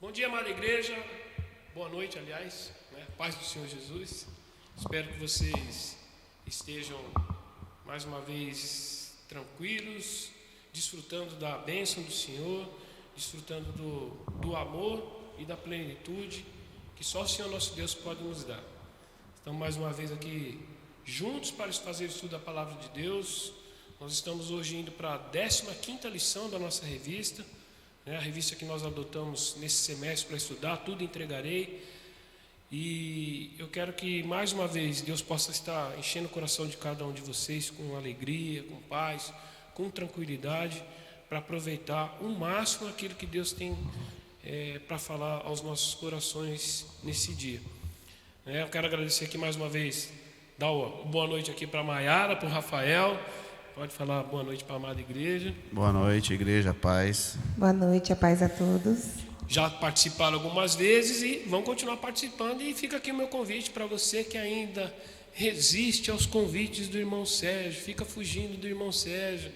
Bom dia, amada igreja. Boa noite, aliás, né? Paz do Senhor Jesus. Espero que vocês estejam mais uma vez tranquilos, desfrutando da bênção do Senhor, desfrutando do amor e da plenitude que só o Senhor nosso Deus pode nos dar. Estamos mais uma vez aqui juntos para fazer o estudo da Palavra de Deus. Nós estamos hoje indo para a 15ª lição da nossa revista, a revista que nós adotamos nesse semestre para estudar, Tudo Entregarei. E eu quero que mais uma vez Deus possa estar enchendo o coração de cada um de vocês com alegria, com paz, com tranquilidade, para aproveitar o máximo aquilo que Deus tem para falar aos nossos corações nesse dia. Eu quero agradecer aqui mais uma vez, dar uma boa noite aqui para a Maiara, para o Rafael. Pode falar boa noite para a amada igreja. Boa noite, igreja, paz. Boa noite, a paz a todos. Já participaram algumas vezes e vão continuar participando. E fica aqui o meu convite para você que ainda resiste aos convites do irmão Sérgio, fica fugindo do irmão Sérgio.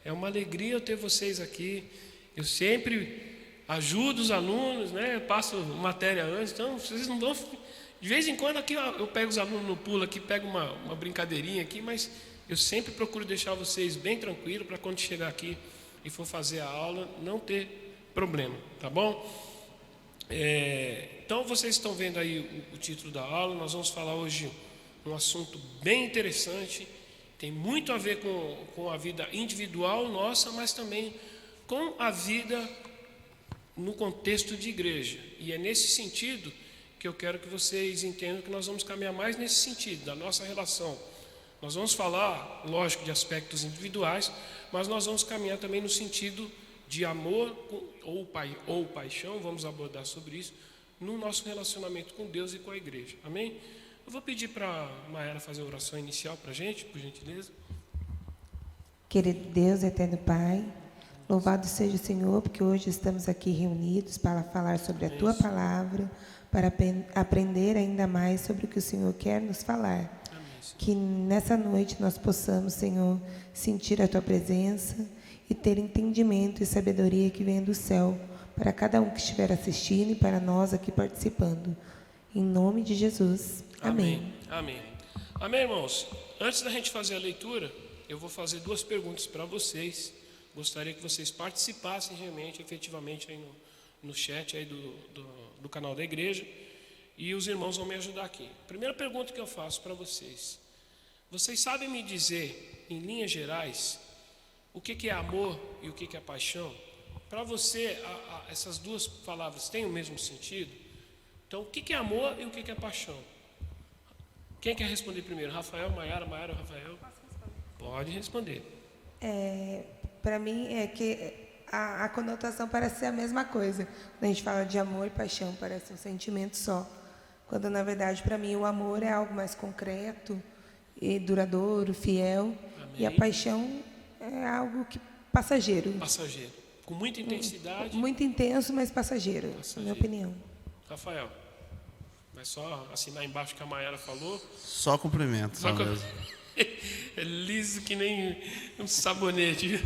É uma alegria eu ter vocês aqui. Eu sempre ajudo os alunos, eu passo matéria antes, então vocês não vão... De vez em quando aqui eu pego os alunos no pulo aqui, pego uma brincadeirinha aqui, mas eu sempre procuro deixar vocês bem tranquilos para quando chegar aqui e for fazer a aula não ter problema, tá bom? Então vocês estão vendo aí o título da aula. Nós vamos falar hoje um assunto bem interessante, tem muito a ver com a vida individual nossa, mas também com a vida no contexto de igreja. E é nesse sentido que eu quero que vocês entendam que nós vamos caminhar mais nesse sentido, da nossa relação. Nós vamos falar, lógico, de aspectos individuais, mas nós vamos caminhar também no sentido de amor ou paixão, vamos abordar sobre isso, no nosso relacionamento com Deus e com a igreja. Amém? Eu vou pedir para a Maiara fazer a oração inicial para a gente, por gentileza. Querido Deus, eterno Pai, louvado seja o Senhor, porque hoje estamos aqui reunidos para falar sobre a Tua palavra, para aprender ainda mais sobre o que o Senhor quer nos falar. Que nessa noite nós possamos, Senhor, sentir a Tua presença e ter entendimento e sabedoria que vem do céu para cada um que estiver assistindo e para nós aqui participando. Em nome de Jesus. Amém. Amém. Amém, irmãos. Antes da gente fazer a leitura, eu vou fazer 2 perguntas para vocês. Gostaria que vocês participassem realmente, efetivamente, aí no chat aí do canal da igreja. E os irmãos vão me ajudar aqui. Primeira pergunta que eu faço para vocês. Vocês sabem me dizer, em linhas gerais, o que é amor e o que é paixão? Para você, essas duas palavras têm o mesmo sentido? Então, o que é amor e o que é paixão? Quem quer responder primeiro? Rafael, Maiara, Rafael? Pode responder. Para mim, é que a conotação parece ser a mesma coisa. Quando a gente fala de amor e paixão, parece um sentimento só. Quando, na verdade, para mim, o amor é algo mais concreto e duradouro, fiel. Amém. E a paixão é algo passageiro. Passageiro. Com muita intensidade. Muito intenso, mas passageiro, na minha opinião. Rafael, vai só assinar embaixo o que a Maiara falou. Só cumprimento, só mesmo. É liso que nem um sabonete.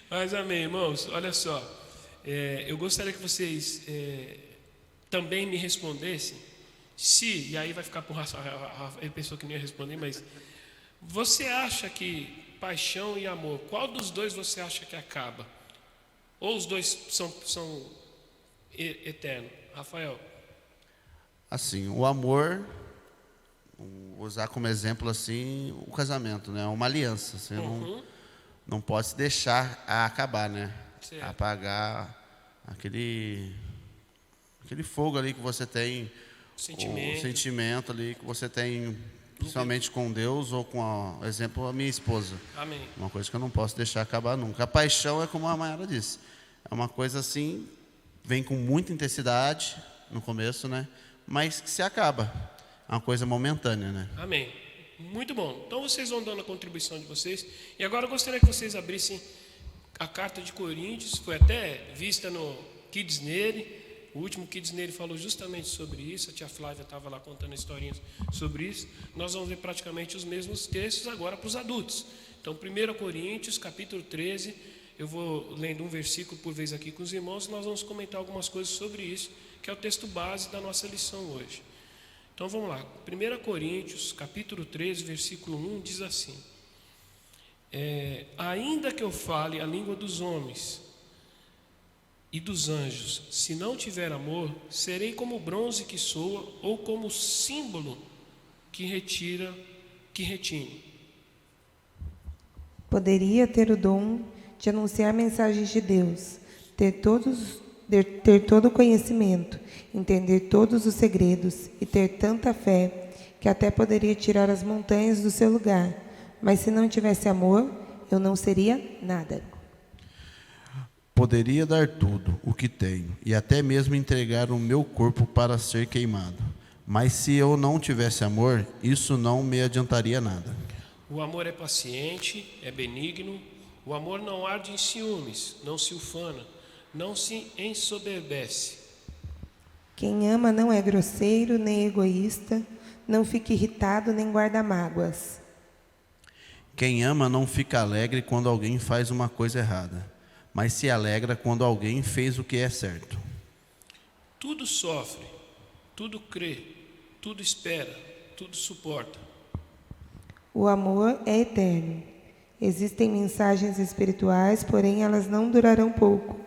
Mas amém, irmãos. Olha só, eu gostaria que vocês também me respondessem se, e aí vai ficar por ele pensou que não ia responder, mas você acha que paixão e amor, qual dos dois você acha que acaba? Ou os dois são eternos? Rafael? Assim, o amor, vou usar como exemplo assim, o casamento, né? Uma aliança. Você não pode se deixar acabar, né? Certo. Apagar aquele fogo ali que você tem, o sentimento ali que você tem, principalmente com Deus ou com, exemplo, a minha esposa. Amém. Uma coisa que eu não posso deixar acabar nunca. A paixão é como a Maiara disse, é uma coisa assim, vem com muita intensidade no começo, né? Mas que se acaba, é uma coisa momentânea, né? Amém. Muito bom. Então vocês vão dando a contribuição de vocês. E agora eu gostaria que vocês abrissem a carta de Coríntios, foi até vista no Kids Nele. O último Kids Nele falou justamente sobre isso. A tia Flávia estava lá contando historinhas sobre isso. Nós vamos ver praticamente os mesmos textos agora para os adultos. Então, 1 Coríntios, capítulo 13, eu vou lendo um versículo por vez aqui com os irmãos e nós vamos comentar algumas coisas sobre isso, que é o texto base da nossa lição hoje. Então vamos lá, 1 Coríntios, capítulo 13, versículo 1, diz assim: ainda que eu fale a língua dos homens e dos anjos, se não tiver amor, serei como o bronze que soa ou como o símbolo que retine. Poderia ter o dom de anunciar mensagens de Deus, ter todo o conhecimento, entender todos os segredos e ter tanta fé que até poderia tirar as montanhas do seu lugar. Mas se não tivesse amor, eu não seria nada. Poderia dar tudo o que tenho e até mesmo entregar o meu corpo para ser queimado. Mas se eu não tivesse amor, isso não me adiantaria nada. O amor é paciente, é benigno. O amor não arde em ciúmes, não se ufana, não se ensoberbece. Quem ama não é grosseiro nem egoísta, não fica irritado nem guarda mágoas. Quem ama não fica alegre quando alguém faz uma coisa errada, mas se alegra quando alguém fez o que é certo. Tudo sofre, tudo crê, tudo espera, tudo suporta. O amor é eterno. Existem mensagens espirituais, porém elas não durarão pouco.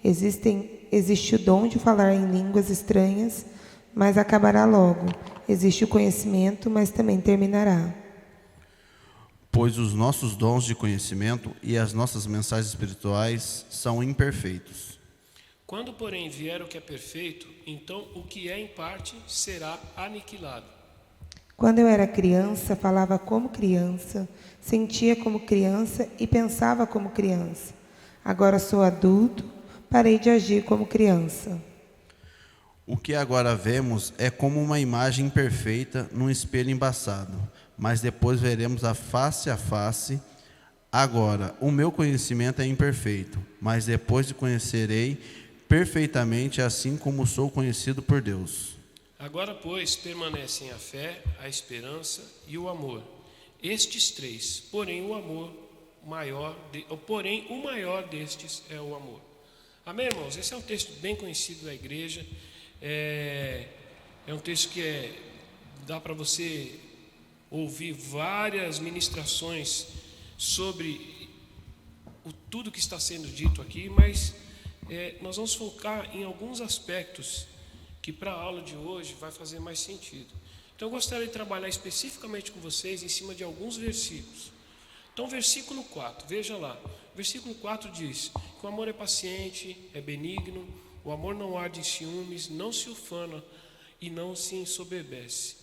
Existe o dom de falar em línguas estranhas, mas acabará logo. Existe o conhecimento, mas também terminará. Pois os nossos dons de conhecimento e as nossas mensagens espirituais são imperfeitos. Quando, porém, vier o que é perfeito, então o que é em parte será aniquilado. Quando eu era criança, falava como criança, sentia como criança e pensava como criança. Agora sou adulto, parei de agir como criança. O que agora vemos é como uma imagem imperfeita num espelho embaçado, mas depois veremos a face. Agora, o meu conhecimento é imperfeito, mas depois conhecerei perfeitamente assim como sou conhecido por Deus. Agora, pois, permanecem a fé, a esperança e o amor. Estes três, porém o maior destes é o amor. Amém, irmãos? Esse é um texto bem conhecido da igreja. É um texto que dá para você ouvir várias ministrações sobre tudo que está sendo dito aqui, mas nós vamos focar em alguns aspectos que para a aula de hoje vai fazer mais sentido. Então eu gostaria de trabalhar especificamente com vocês em cima de alguns versículos. Então versículo 4, veja lá. Versículo 4 diz que o amor é paciente, é benigno, o amor não arde em ciúmes, não se ufana e não se ensoberbece.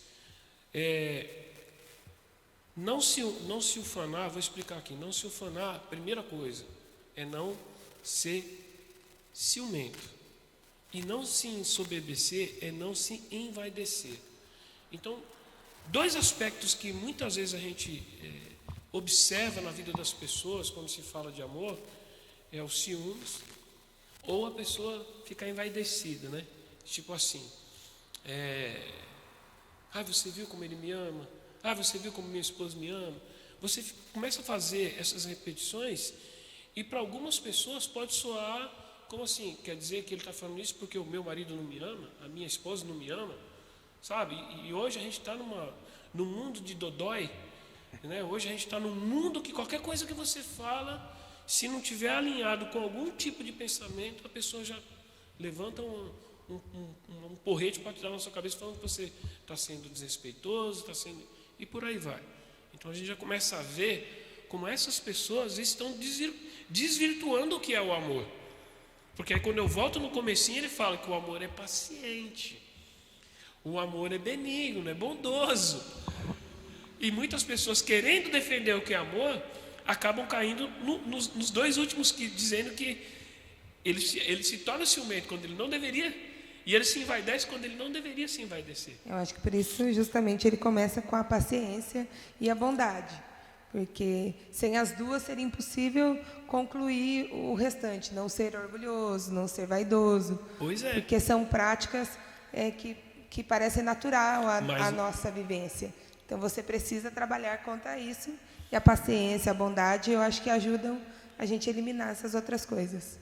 Não se ufanar, vou explicar aqui. Não se ufanar, primeira coisa, é não ser ciumento. E não se ensoberbecer é não se envaidecer. Então, dois aspectos que muitas vezes a gente observa na vida das pessoas quando se fala de amor é o ciúmes ou a pessoa ficar envaidecida, né? Tipo assim, você viu como ele me ama? Você viu como minha esposa me ama? Você começa a fazer essas repetições e para algumas pessoas pode soar como assim? Quer dizer que ele está falando isso porque o meu marido não me ama? A minha esposa não me ama? Sabe? E hoje a gente está num mundo de dodói, né? Hoje a gente está num mundo que qualquer coisa que você fala, se não tiver alinhado com algum tipo de pensamento, a pessoa já levanta um porrete para tirar na sua cabeça falando que você está sendo desrespeitoso, e por aí vai. Então a gente já começa a ver como essas pessoas estão desvirtuando o que é o amor. Porque aí quando eu volto no comecinho, ele fala que o amor é paciente, o amor é benigno, é bondoso. E muitas pessoas querendo defender o que é amor, acabam caindo nos dois últimos, dizendo que ele se torna ciumento quando ele não deveria, e ele se envaidece quando ele não deveria se envaidecer. Eu acho que por isso justamente ele começa com a paciência e a bondade. Porque sem as duas seria impossível concluir o restante, não ser orgulhoso, não ser vaidoso. Pois é. Porque são práticas que parecem natural à nossa vivência. Então você precisa trabalhar contra isso. E a paciência, a bondade, eu acho que ajudam a gente eliminar essas outras coisas.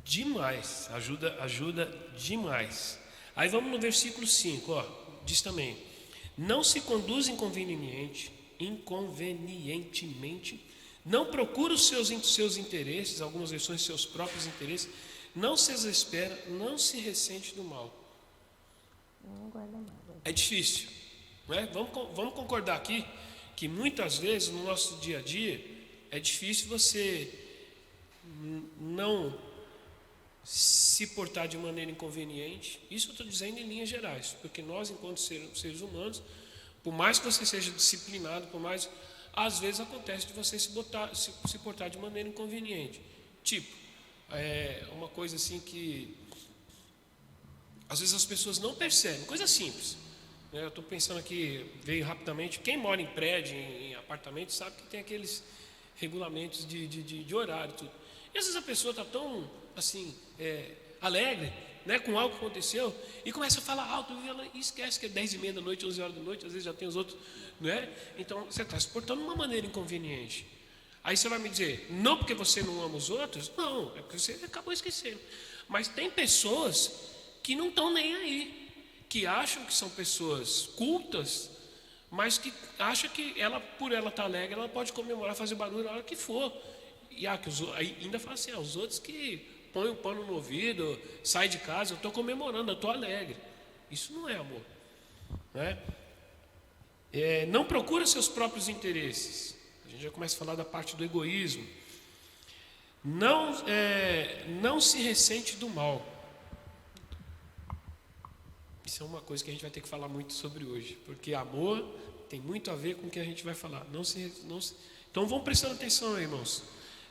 Demais, ajuda demais. Aí vamos no versículo 5, ó, diz também: não se conduz inconvenientemente, não procura os seus interesses, algumas versões seus próprios interesses, não se exaspera, não se ressente do mal. É difícil, né? Vamos concordar aqui que muitas vezes no nosso dia a dia é difícil você não se portar de maneira inconveniente. Isso eu estou dizendo em linhas gerais, porque nós, enquanto seres humanos, por mais que você seja disciplinado, por mais, às vezes acontece de você se portar de maneira inconveniente. Tipo, uma coisa assim que às vezes as pessoas não percebem, coisa simples. Eu estou pensando aqui, veio rapidamente, quem mora em prédio, em apartamento, sabe que tem aqueles regulamentos de horário e tudo. E às vezes a pessoa está tão assim, alegre, né, com algo que aconteceu, e começa a falar alto, e ela esquece que é 10h30 da noite, 11 horas da noite, às vezes já tem os outros, né? Então você está se portando de uma maneira inconveniente. Aí você vai me dizer, não porque você não ama os outros, não, é porque você acabou esquecendo. Mas tem pessoas que não estão nem aí, que acham que são pessoas cultas, mas que acham que por ela estar alegre, ela pode comemorar, fazer barulho a hora que for. E aí ainda fala assim, os outros que põem o pano no ouvido, saem de casa, eu estou comemorando, eu estou alegre. Isso não é amor, né? Não procura seus próprios interesses. A gente já começa a falar da parte do egoísmo. Não se ressente do mal. Isso é uma coisa que a gente vai ter que falar muito sobre hoje, porque amor tem muito a ver com o que a gente vai falar. Então vamos prestando atenção aí, irmãos.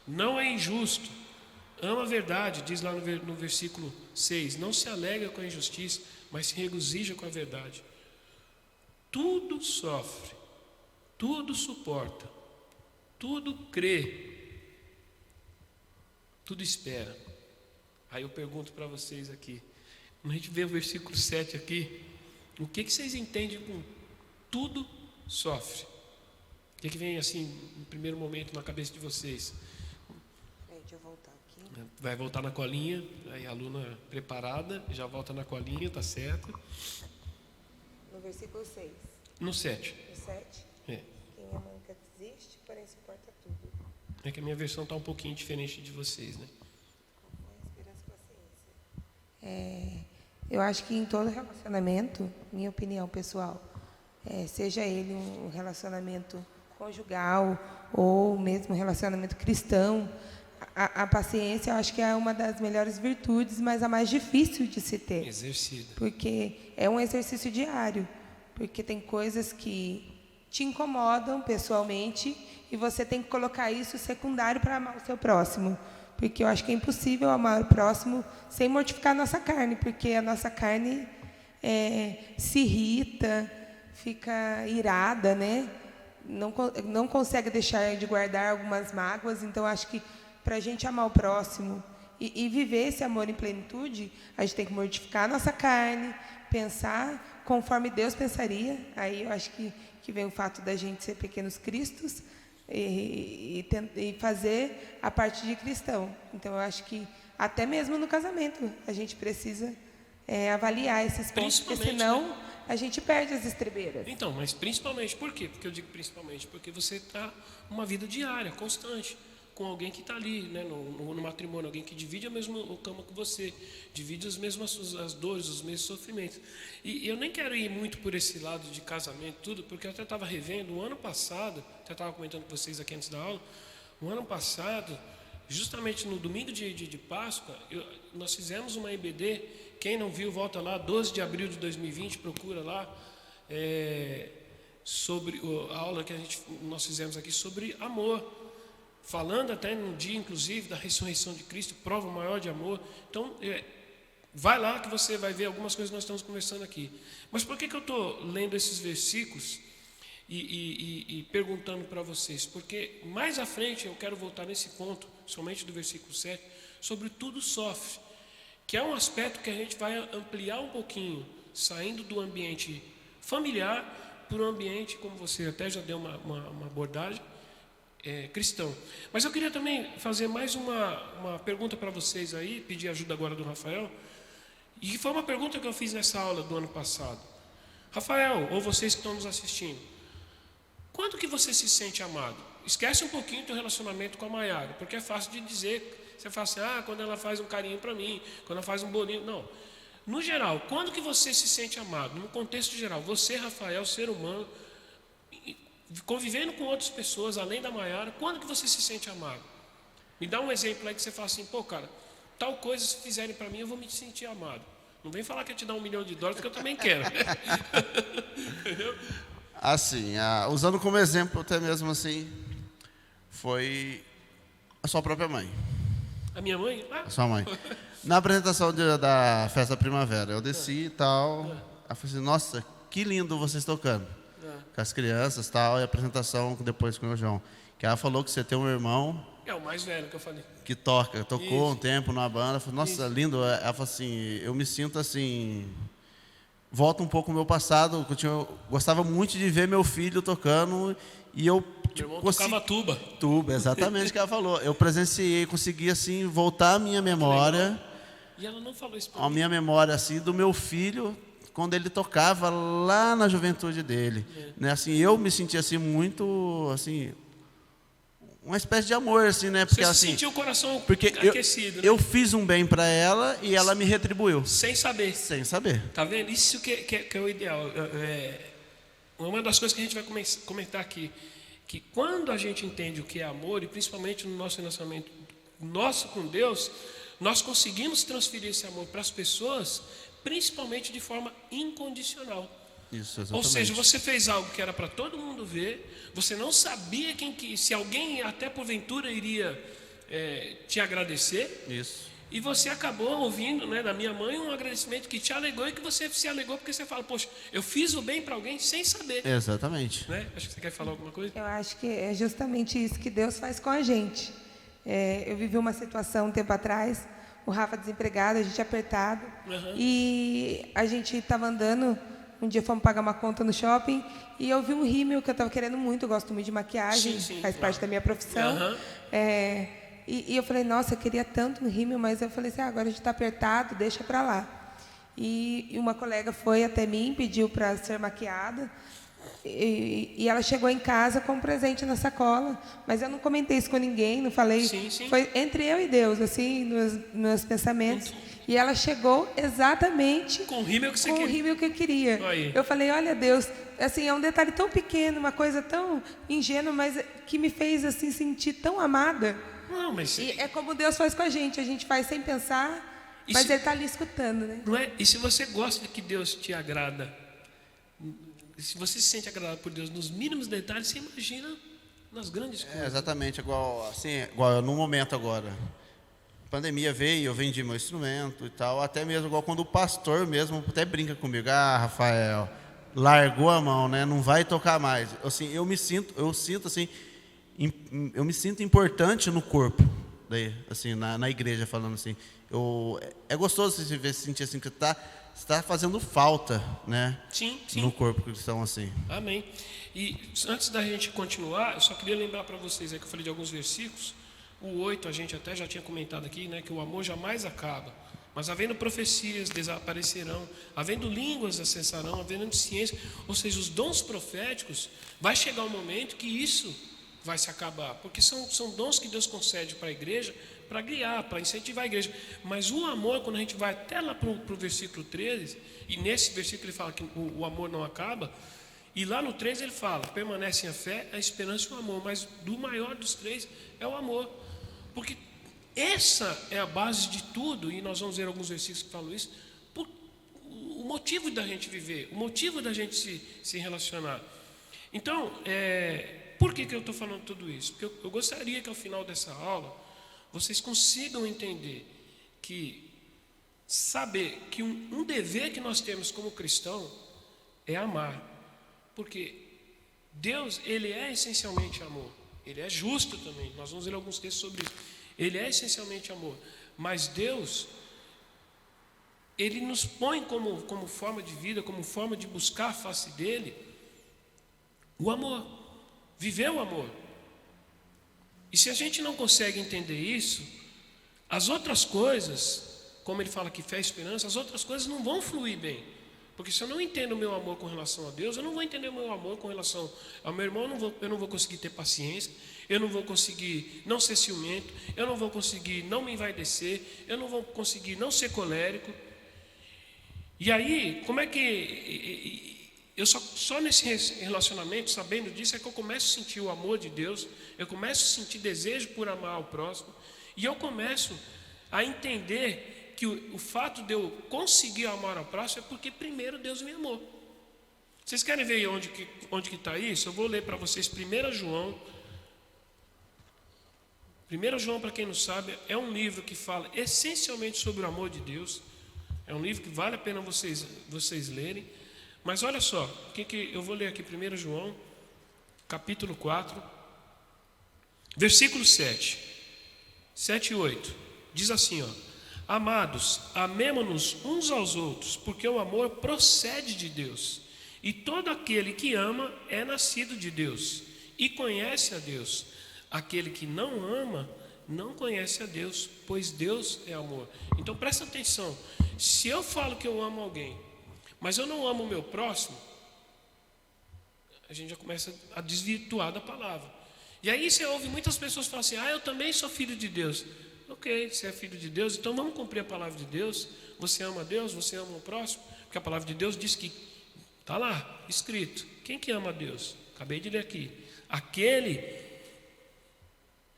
Não é injusto, ama a verdade, diz lá no versículo 6. Não se alegra com a injustiça, mas se regozija com a verdade. Tudo sofre, tudo suporta, tudo crê, tudo espera. Aí eu pergunto para vocês aqui, quando a gente vê o versículo 7 aqui, o que vocês entendem com tudo sofre? O que vem assim, no primeiro momento, na cabeça de vocês? Deixa eu voltar aqui. Vai voltar na colinha, aí a aluna preparada, já volta na colinha, tá certo? No versículo 6. No 7. No 7? É. Quem ama nunca desiste, porém suporta tudo. É que a minha versão está um pouquinho diferente de vocês, né? Esperança e paciência. Eu acho que em todo relacionamento, minha opinião pessoal, seja ele um relacionamento conjugal ou mesmo um relacionamento cristão, a paciência eu acho que é uma das melhores virtudes, mas a mais difícil de se ter. Exercida. Porque é um exercício diário, porque tem coisas que te incomodam pessoalmente e você tem que colocar isso secundário para amar o seu próximo. Porque eu acho que é impossível amar o próximo sem mortificar a nossa carne, porque a nossa carne se irrita, fica irada, né? Não consegue deixar de guardar algumas mágoas. Então, acho que para a gente amar o próximo e viver esse amor em plenitude, a gente tem que mortificar a nossa carne, pensar conforme Deus pensaria. Aí eu acho que vem o fato da gente ser pequenos cristos, e fazer a parte de cristão. Então, eu acho que até mesmo no casamento a gente precisa avaliar esses pontos, porque senão a gente perde as estrebeiras. Então, mas principalmente, por quê? Porque eu digo principalmente, porque você está uma vida diária, constante, com alguém que está ali, né, no matrimônio, alguém que divide a mesma cama que você, divide as mesmas as dores, os mesmos sofrimentos. E eu nem quero ir muito por esse lado de casamento, tudo, porque eu até estava revendo, o ano passado, até estava comentando com vocês aqui antes da aula, o ano passado, justamente no domingo de Páscoa, nós fizemos uma EBD, quem não viu, volta lá, 12 de abril de 2020, procura lá, sobre a aula que nós fizemos aqui sobre amor, falando até no dia, inclusive, da ressurreição de Cristo, prova maior de amor. Então, vai lá que você vai ver algumas coisas que nós estamos conversando aqui. Mas por que eu estou lendo esses versículos e perguntando para vocês? Porque mais à frente eu quero voltar nesse ponto, somente do versículo 7, sobre tudo sofre, que é um aspecto que a gente vai ampliar um pouquinho, saindo do ambiente familiar para o ambiente, como você até já deu uma abordagem, cristão. Mas eu queria também fazer mais uma pergunta para vocês aí, pedir ajuda agora do Rafael, e foi uma pergunta que eu fiz nessa aula do ano passado. Rafael, ou vocês que estão nos assistindo, quando que você se sente amado? Esquece um pouquinho do teu relacionamento com a Maiara, porque é fácil de dizer, você fala assim, quando ela faz um carinho para mim, quando ela faz um bolinho, não. No geral, quando que você se sente amado? No contexto geral, você, Rafael, ser humano, convivendo com outras pessoas, além da Maiara, quando que você se sente amado? Me dá um exemplo aí que você fala assim, pô, cara, tal coisa se fizerem para mim, eu vou me sentir amado. Não vem falar que eu te dar $1 milhão, porque eu também quero. Entendeu? Assim, usando como exemplo até mesmo assim, foi a sua própria mãe. A minha mãe? A sua mãe. Na apresentação da festa da primavera, eu desci e tal. Ela falou assim, nossa, que lindo vocês tocando. Com as crianças e tal, e a apresentação depois com o João. Que ela falou que você tem um irmão. É o mais velho que eu falei. Que tocou Isso. um tempo numa banda. Eu falei, nossa, lindo. Ela falou assim, eu me sinto assim. Volta um pouco ao meu passado, eu gostava muito de ver meu filho tocando e eu Meu irmão tocava tuba. Tuba, exatamente o que ela falou. Eu presenciei, consegui assim voltar a minha memória. E ela não falou isso pra A mim. minha memória assim do meu filho quando ele tocava lá na juventude dele, né? Assim, eu me sentia assim muito assim uma espécie de amor assim, né? Porque Você assim, sentiu o coração porque aquecido, né? eu fiz um bem para ela e ela me retribuiu. Sem saber. Sem saber. Tá vendo? Isso que é o ideal. Uma das coisas que a gente vai comentar aqui, que quando a gente entende o que é amor, e principalmente no nosso relacionamento nosso com Deus, nós conseguimos transferir esse amor para as pessoas, principalmente de forma incondicional. Isso, exatamente. Ou seja, você fez algo que era para todo mundo ver, você não sabia se alguém até porventura iria te agradecer. Isso. E você acabou ouvindo, né, da minha mãe um agradecimento que te alegrou e que você se alegrou porque você fala, poxa, eu fiz o bem para alguém sem saber. Exatamente. Né? Acho que você quer falar alguma coisa? Eu acho que é justamente isso que Deus faz com a gente. Eu vivi uma situação um tempo atrás, o Rafa desempregado, a gente apertado, e a gente estava andando, um dia fomos pagar uma conta no shopping, e eu vi um rímel que eu estava querendo muito, eu gosto muito de maquiagem, faz parte da minha profissão. E eu falei, nossa, eu queria tanto um rímel, mas eu falei assim, agora a gente está apertado, deixa para lá. E uma colega foi até mim, pediu para ser maquiada, e ela chegou em casa com um presente na sacola, mas eu não comentei isso com ninguém, não falei. Foi entre eu e Deus, assim, nos meus pensamentos. E ela chegou exatamente com o rímel que você com o rímel que eu queria. Eu falei, olha Deus, assim, é um detalhe tão pequeno, uma coisa tão ingênua, mas que me fez assim sentir tão amada. Não, mas e é como Deus faz com a gente faz sem pensar, mas Ele está ali escutando, né? Não é? E se você gosta de que Deus te agrada, se você se sente agradado por Deus nos mínimos detalhes, você imagina nas grandes coisas. Exatamente, igual no momento agora. A pandemia veio, eu vendi meu instrumento e tal, até mesmo igual quando o pastor mesmo até brinca comigo, Rafael, largou a mão, né? Não vai tocar mais. Assim, eu sinto assim, eu me sinto importante no corpo, daí, assim, na igreja falando assim. É gostoso se sentir assim que está fazendo falta, né? Sim. No corpo cristão assim. Amém. E antes da gente continuar, eu só queria lembrar para vocês aí que eu falei de alguns versículos. O 8 a gente até já tinha comentado aqui, né, que o amor jamais acaba. Mas havendo profecias desaparecerão, havendo línguas acessarão, havendo ciência, ou seja, os dons proféticos, vai chegar um momento que isso vai se acabar, porque são dons que Deus concede para a igreja, para guiar, para incentivar a igreja. Mas o amor, quando a gente vai até lá para o versículo 13, e nesse versículo ele fala que o amor não acaba, e lá no 13 ele fala, permanecem a fé, a esperança e o amor, mas do maior dos três é o amor, porque essa é a base de tudo, e nós vamos ver alguns versículos que falam isso, o motivo da gente viver, o motivo da gente se relacionar. Então, por que eu estou falando tudo isso? Porque eu gostaria que ao final dessa aula, vocês consigam entender que saber que um dever que nós temos como cristão é amar. Porque Deus, Ele é essencialmente amor. Ele é justo também. Nós vamos ler alguns textos sobre isso. Ele é essencialmente amor. Mas Deus, Ele nos põe como forma de vida, como forma de buscar a face dEle, o amor. Viver o amor. E se a gente não consegue entender isso, as outras coisas, como ele fala que fé e esperança, as outras coisas não vão fluir bem. Porque se eu não entendo o meu amor com relação a Deus, eu não vou entender o meu amor com relação ao meu irmão, eu não vou conseguir ter paciência, eu não vou conseguir não ser ciumento, eu não vou conseguir não me envaidecer, eu não vou conseguir não ser colérico. E aí, como é que eu só nesse relacionamento, sabendo disso, é que eu começo a sentir o amor de Deus, eu começo a sentir desejo por amar o próximo, e eu começo a entender que o fato de eu conseguir amar ao próximo é porque primeiro Deus me amou. Vocês querem ver onde que está isso? Eu vou ler para vocês 1 João. 1 João, para quem não sabe, é um livro que fala essencialmente sobre o amor de Deus. É um livro que vale a pena vocês lerem. Mas olha só, eu vou ler aqui 1 João, capítulo 4, versículo 7 e 8. Diz assim, ó: Amados, amemo-nos uns aos outros, porque o amor procede de Deus. E todo aquele que ama é nascido de Deus e conhece a Deus. Aquele que não ama não conhece a Deus, pois Deus é amor. Então presta atenção, se eu falo que eu amo alguém, mas eu não amo o meu próximo, a gente já começa a desvirtuar da palavra. E aí você ouve muitas pessoas falar assim: eu também sou filho de Deus. Ok, você é filho de Deus, então vamos cumprir a palavra de Deus. Você ama Deus, você ama o próximo, porque a palavra de Deus diz que está lá, escrito. Quem que ama a Deus? Acabei de ler aqui. Aquele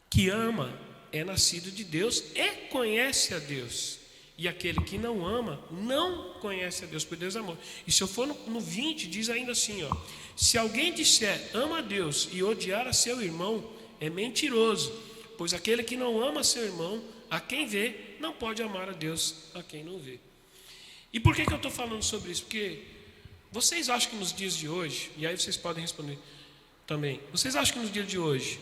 que ama é nascido de Deus e conhece a Deus. E aquele que não ama não conhece a Deus, porque Deus é amor. E se eu for no 20, diz ainda assim, ó: se alguém disser ama a Deus e odiar a seu irmão, é mentiroso. Pois aquele que não ama seu irmão, a quem vê, não pode amar a Deus a quem não vê. E por que eu estou falando sobre isso? Porque vocês acham que nos dias de hoje, e aí vocês podem responder também, vocês acham que nos dias de hoje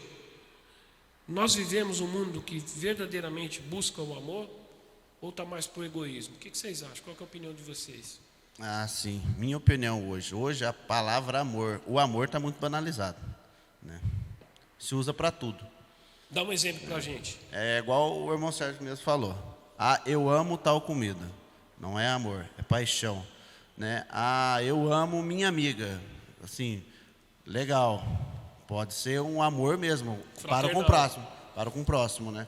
nós vivemos um mundo que verdadeiramente busca o amor, ou está mais para o egoísmo? O que vocês acham? Qual que é a opinião de vocês? Sim, minha opinião hoje a palavra amor, o amor está muito banalizado, né? Se usa para tudo. Dá um exemplo para a gente. É igual o irmão Sérgio mesmo falou: eu amo tal comida. Não é amor, é paixão, né? Eu amo minha amiga. Assim, legal, pode ser um amor mesmo, para com o próximo, né?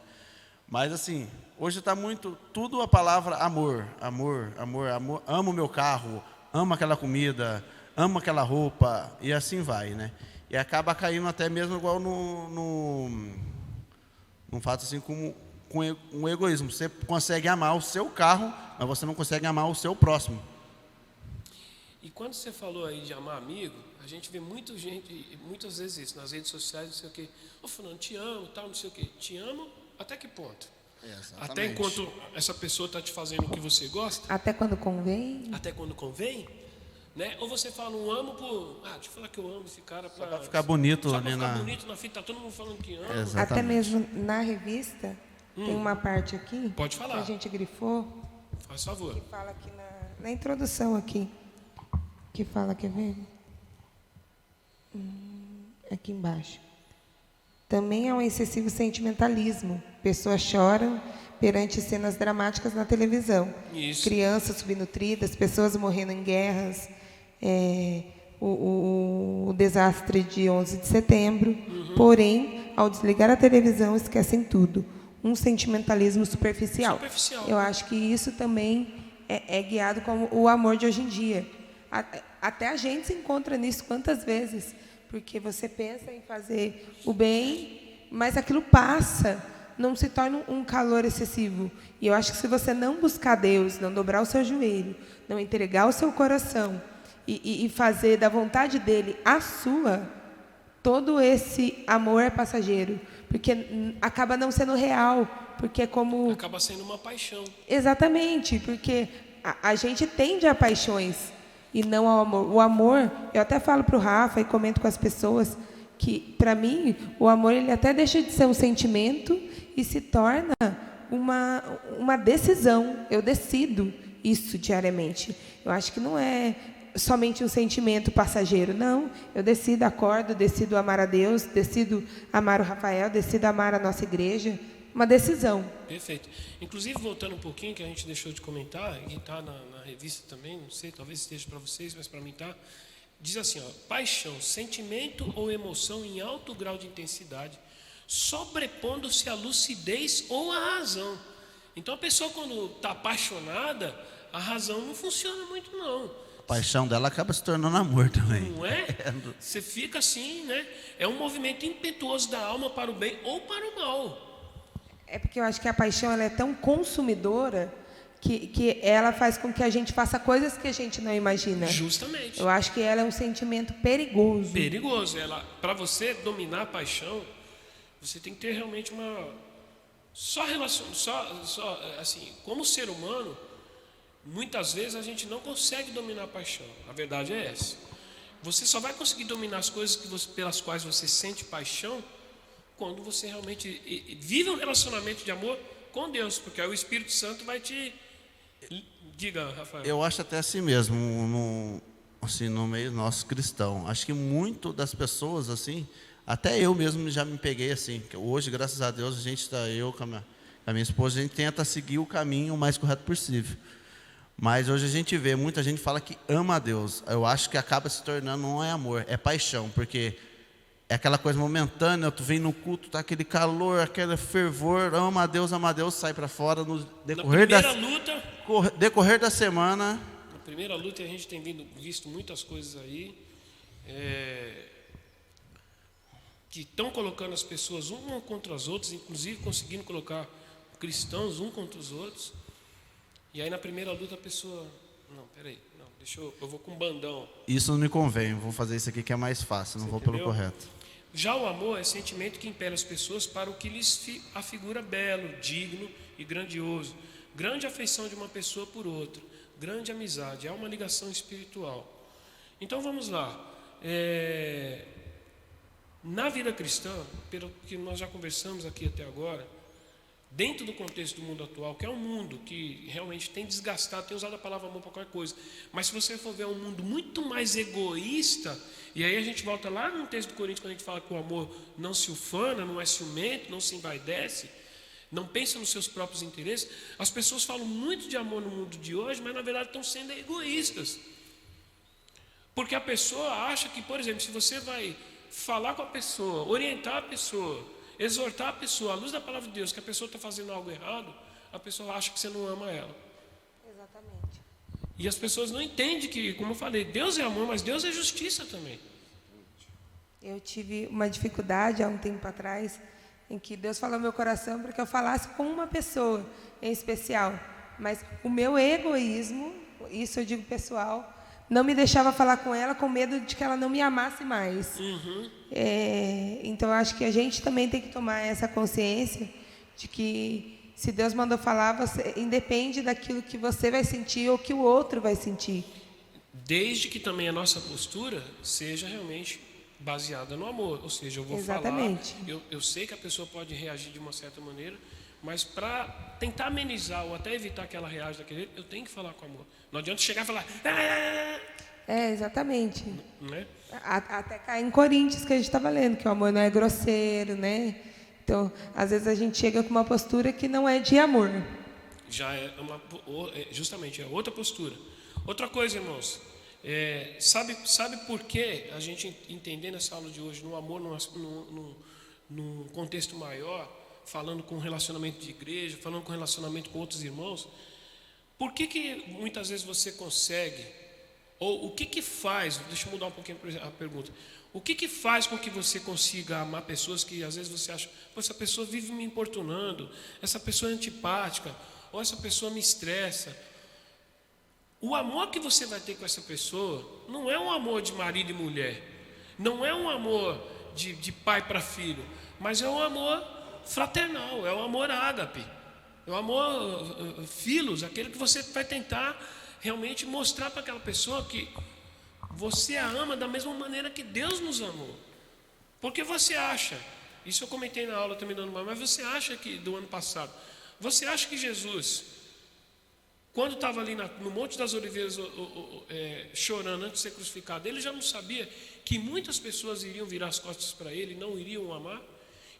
Mas assim, hoje está muito tudo a palavra amor. Amo meu carro, amo aquela comida, amo aquela roupa, e assim vai, né? E acaba caindo até mesmo igual num fato assim com um egoísmo. Você consegue amar o seu carro, mas você não consegue amar o seu próximo. E quando você falou aí de amar amigo, a gente vê muitas vezes isso nas redes sociais, não sei o quê. Ô fulano, te amo, tal, não sei o quê. Te amo até que ponto? Exatamente. Até enquanto essa pessoa está te fazendo o que você gosta? Até quando convém? Até quando convém? Né? Ou você fala um amo por... deixa eu falar que eu amo esse cara para ficar bonito só ali ficar bonito na fita, tá todo mundo falando que ama. Exatamente. Até mesmo na revista, tem uma parte aqui. Pode falar. Que a gente grifou. Faz favor. Que fala aqui na introdução aqui. Que fala, quer ver? Aqui embaixo. Também há um excessivo sentimentalismo. Pessoas choram perante cenas dramáticas na televisão. Isso. Crianças subnutridas, pessoas morrendo em guerras, o desastre de 11 de setembro. Porém, ao desligar a televisão, esquecem tudo. Um sentimentalismo superficial. Eu acho que isso também é guiado como o amor de hoje em dia. Até a gente se encontra nisso quantas vezes, porque você pensa em fazer o bem, mas aquilo passa, não se torna um calor excessivo. E eu acho que se você não buscar Deus, não dobrar o seu joelho, não entregar o seu coração e fazer da vontade dele a sua, todo esse amor é passageiro, porque acaba não sendo real, porque é como... Acaba sendo uma paixão. Exatamente, porque a gente tende a paixões e não ao amor. O amor, eu até falo para o Rafa e comento com as pessoas que, para mim, o amor ele até deixa de ser um sentimento e se torna uma decisão. Eu decido isso diariamente. Eu acho que não é somente um sentimento passageiro. Não, eu decido, acordo, decido amar a Deus, decido amar o Rafael, decido amar a nossa igreja. Uma decisão. Perfeito. Inclusive, voltando um pouquinho, que a gente deixou de comentar, e está na revista também, não sei, talvez esteja para vocês, mas para mim está. Diz assim, ó, paixão, sentimento ou emoção em alto grau de intensidade, sobrepondo-se à lucidez ou à razão. Então, a pessoa, quando está apaixonada, a razão não funciona muito, não. A paixão dela acaba se tornando amor também. Não é? Você fica assim, né? É um movimento impetuoso da alma para o bem ou para o mal. É porque eu acho que a paixão ela é tão consumidora que ela faz com que a gente faça coisas que a gente não imagina. Justamente. Eu acho que ela é um sentimento perigoso. Perigoso. Para você dominar a paixão, você tem que ter realmente uma... assim, como ser humano, muitas vezes a gente não consegue dominar a paixão. A verdade é essa. Você só vai conseguir dominar as coisas pelas quais você sente paixão quando você realmente vive um relacionamento de amor com Deus, porque aí o Espírito Santo vai te... Diga, Rafael. Eu acho até assim mesmo, no meio nosso cristão. Acho que muito das pessoas, assim, até eu mesmo já me peguei assim. Que hoje, graças a Deus, a gente está, eu com a minha esposa, a gente tenta seguir o caminho o mais correto possível. Mas hoje a gente vê, muita gente fala que ama a Deus. Eu acho que acaba se tornando, não é amor, é paixão, porque... é aquela coisa momentânea, tu vem no culto, tá aquele calor, aquele fervor, ama a Deus, sai para fora no decorrer da semana. Na primeira luta a gente tem visto muitas coisas aí, que estão colocando as pessoas umas contra as outras, inclusive conseguindo colocar cristãos uns contra os outros. E aí na primeira luta a pessoa, não, peraí, não, eu vou com um bandão. Isso não me convém, vou fazer isso aqui que é mais fácil, não vou pelo correto. Já o amor é sentimento que impele as pessoas para o que lhes afigura belo, digno e grandioso. Grande afeição de uma pessoa por outra, grande amizade, é uma ligação espiritual. Então vamos lá. Na vida cristã, pelo que nós já conversamos aqui até agora, dentro do contexto do mundo atual, que é um mundo que realmente tem desgastado, tem usado a palavra amor para qualquer coisa, mas se você for ver um mundo muito mais egoísta, e aí a gente volta lá no texto do Coríntios, quando a gente fala que o amor não se ufana, não é ciumento, não se envaidece, não pensa nos seus próprios interesses. As pessoas falam muito de amor no mundo de hoje, mas na verdade estão sendo egoístas. Porque a pessoa acha que, por exemplo, se você vai falar com a pessoa, orientar a pessoa, exortar a pessoa, à luz da palavra de Deus, que a pessoa está fazendo algo errado, a pessoa acha que você não ama ela. Exatamente. E as pessoas não entendem que, como eu falei, Deus é amor, mas Deus é justiça também. Eu tive uma dificuldade há um tempo atrás, em que Deus falou no meu coração para que eu falasse com uma pessoa em especial. Mas o meu egoísmo, isso eu digo pessoal, não me deixava falar com ela com medo de que ela não me amasse mais. Então, eu acho que a gente também tem que tomar essa consciência de que se Deus mandou falar, você independe daquilo que você vai sentir ou que o outro vai sentir. Desde que também a nossa postura seja realmente baseada no amor. Ou seja, eu vou Exatamente. falar, eu sei que a pessoa pode reagir de uma certa maneira, mas para tentar amenizar ou até evitar que ela reaja daquele jeito, eu tenho que falar com amor. Não adianta chegar e falar... Exatamente. Né? Até cair em Coríntios, que a gente estava lendo, que o amor não é grosseiro, né? Então, às vezes a gente chega com uma postura que não é de amor. Já é justamente, é outra postura. Outra coisa, irmãos, sabe por que a gente entendendo essa aula de hoje, no amor, num contexto maior, falando com relacionamento de igreja, falando com relacionamento com outros irmãos, por que muitas vezes você consegue, ou o que faz, deixa eu mudar um pouquinho a pergunta, o que faz com que você consiga amar pessoas que às vezes você acha, essa pessoa vive me importunando, essa pessoa é antipática, ou essa pessoa me estressa. O amor que você vai ter com essa pessoa não é um amor de marido e mulher, não é um amor de pai para filho, mas é um amor fraternal, é um amor ágape, é um amor filos, aquele que você vai tentar realmente mostrar para aquela pessoa que você a ama da mesma maneira que Deus nos amou. Porque você acha, isso eu comentei na aula também do ano, mas você acha que do ano passado, você acha que Jesus quando estava ali no Monte das Oliveiras chorando antes de ser crucificado, ele já não sabia que muitas pessoas iriam virar as costas para ele, não iriam o amar?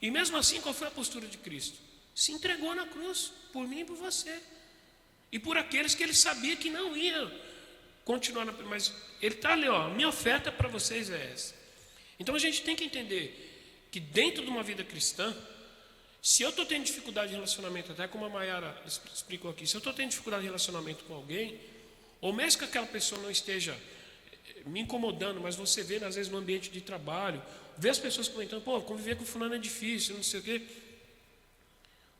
E mesmo assim, qual foi a postura de Cristo? Se entregou na cruz, por mim e por você. E por aqueles que ele sabia que não iam continuar, mas ele está ali, ó, minha oferta para vocês é essa. Então a gente tem que entender que dentro de uma vida cristã, se eu estou tendo dificuldade de relacionamento, até como a Mayara explicou aqui, se eu estou tendo dificuldade de relacionamento com alguém, ou mesmo que aquela pessoa não esteja me incomodando, mas você vê às vezes no ambiente de trabalho, vê as pessoas comentando, pô, conviver com fulano é difícil, não sei o quê.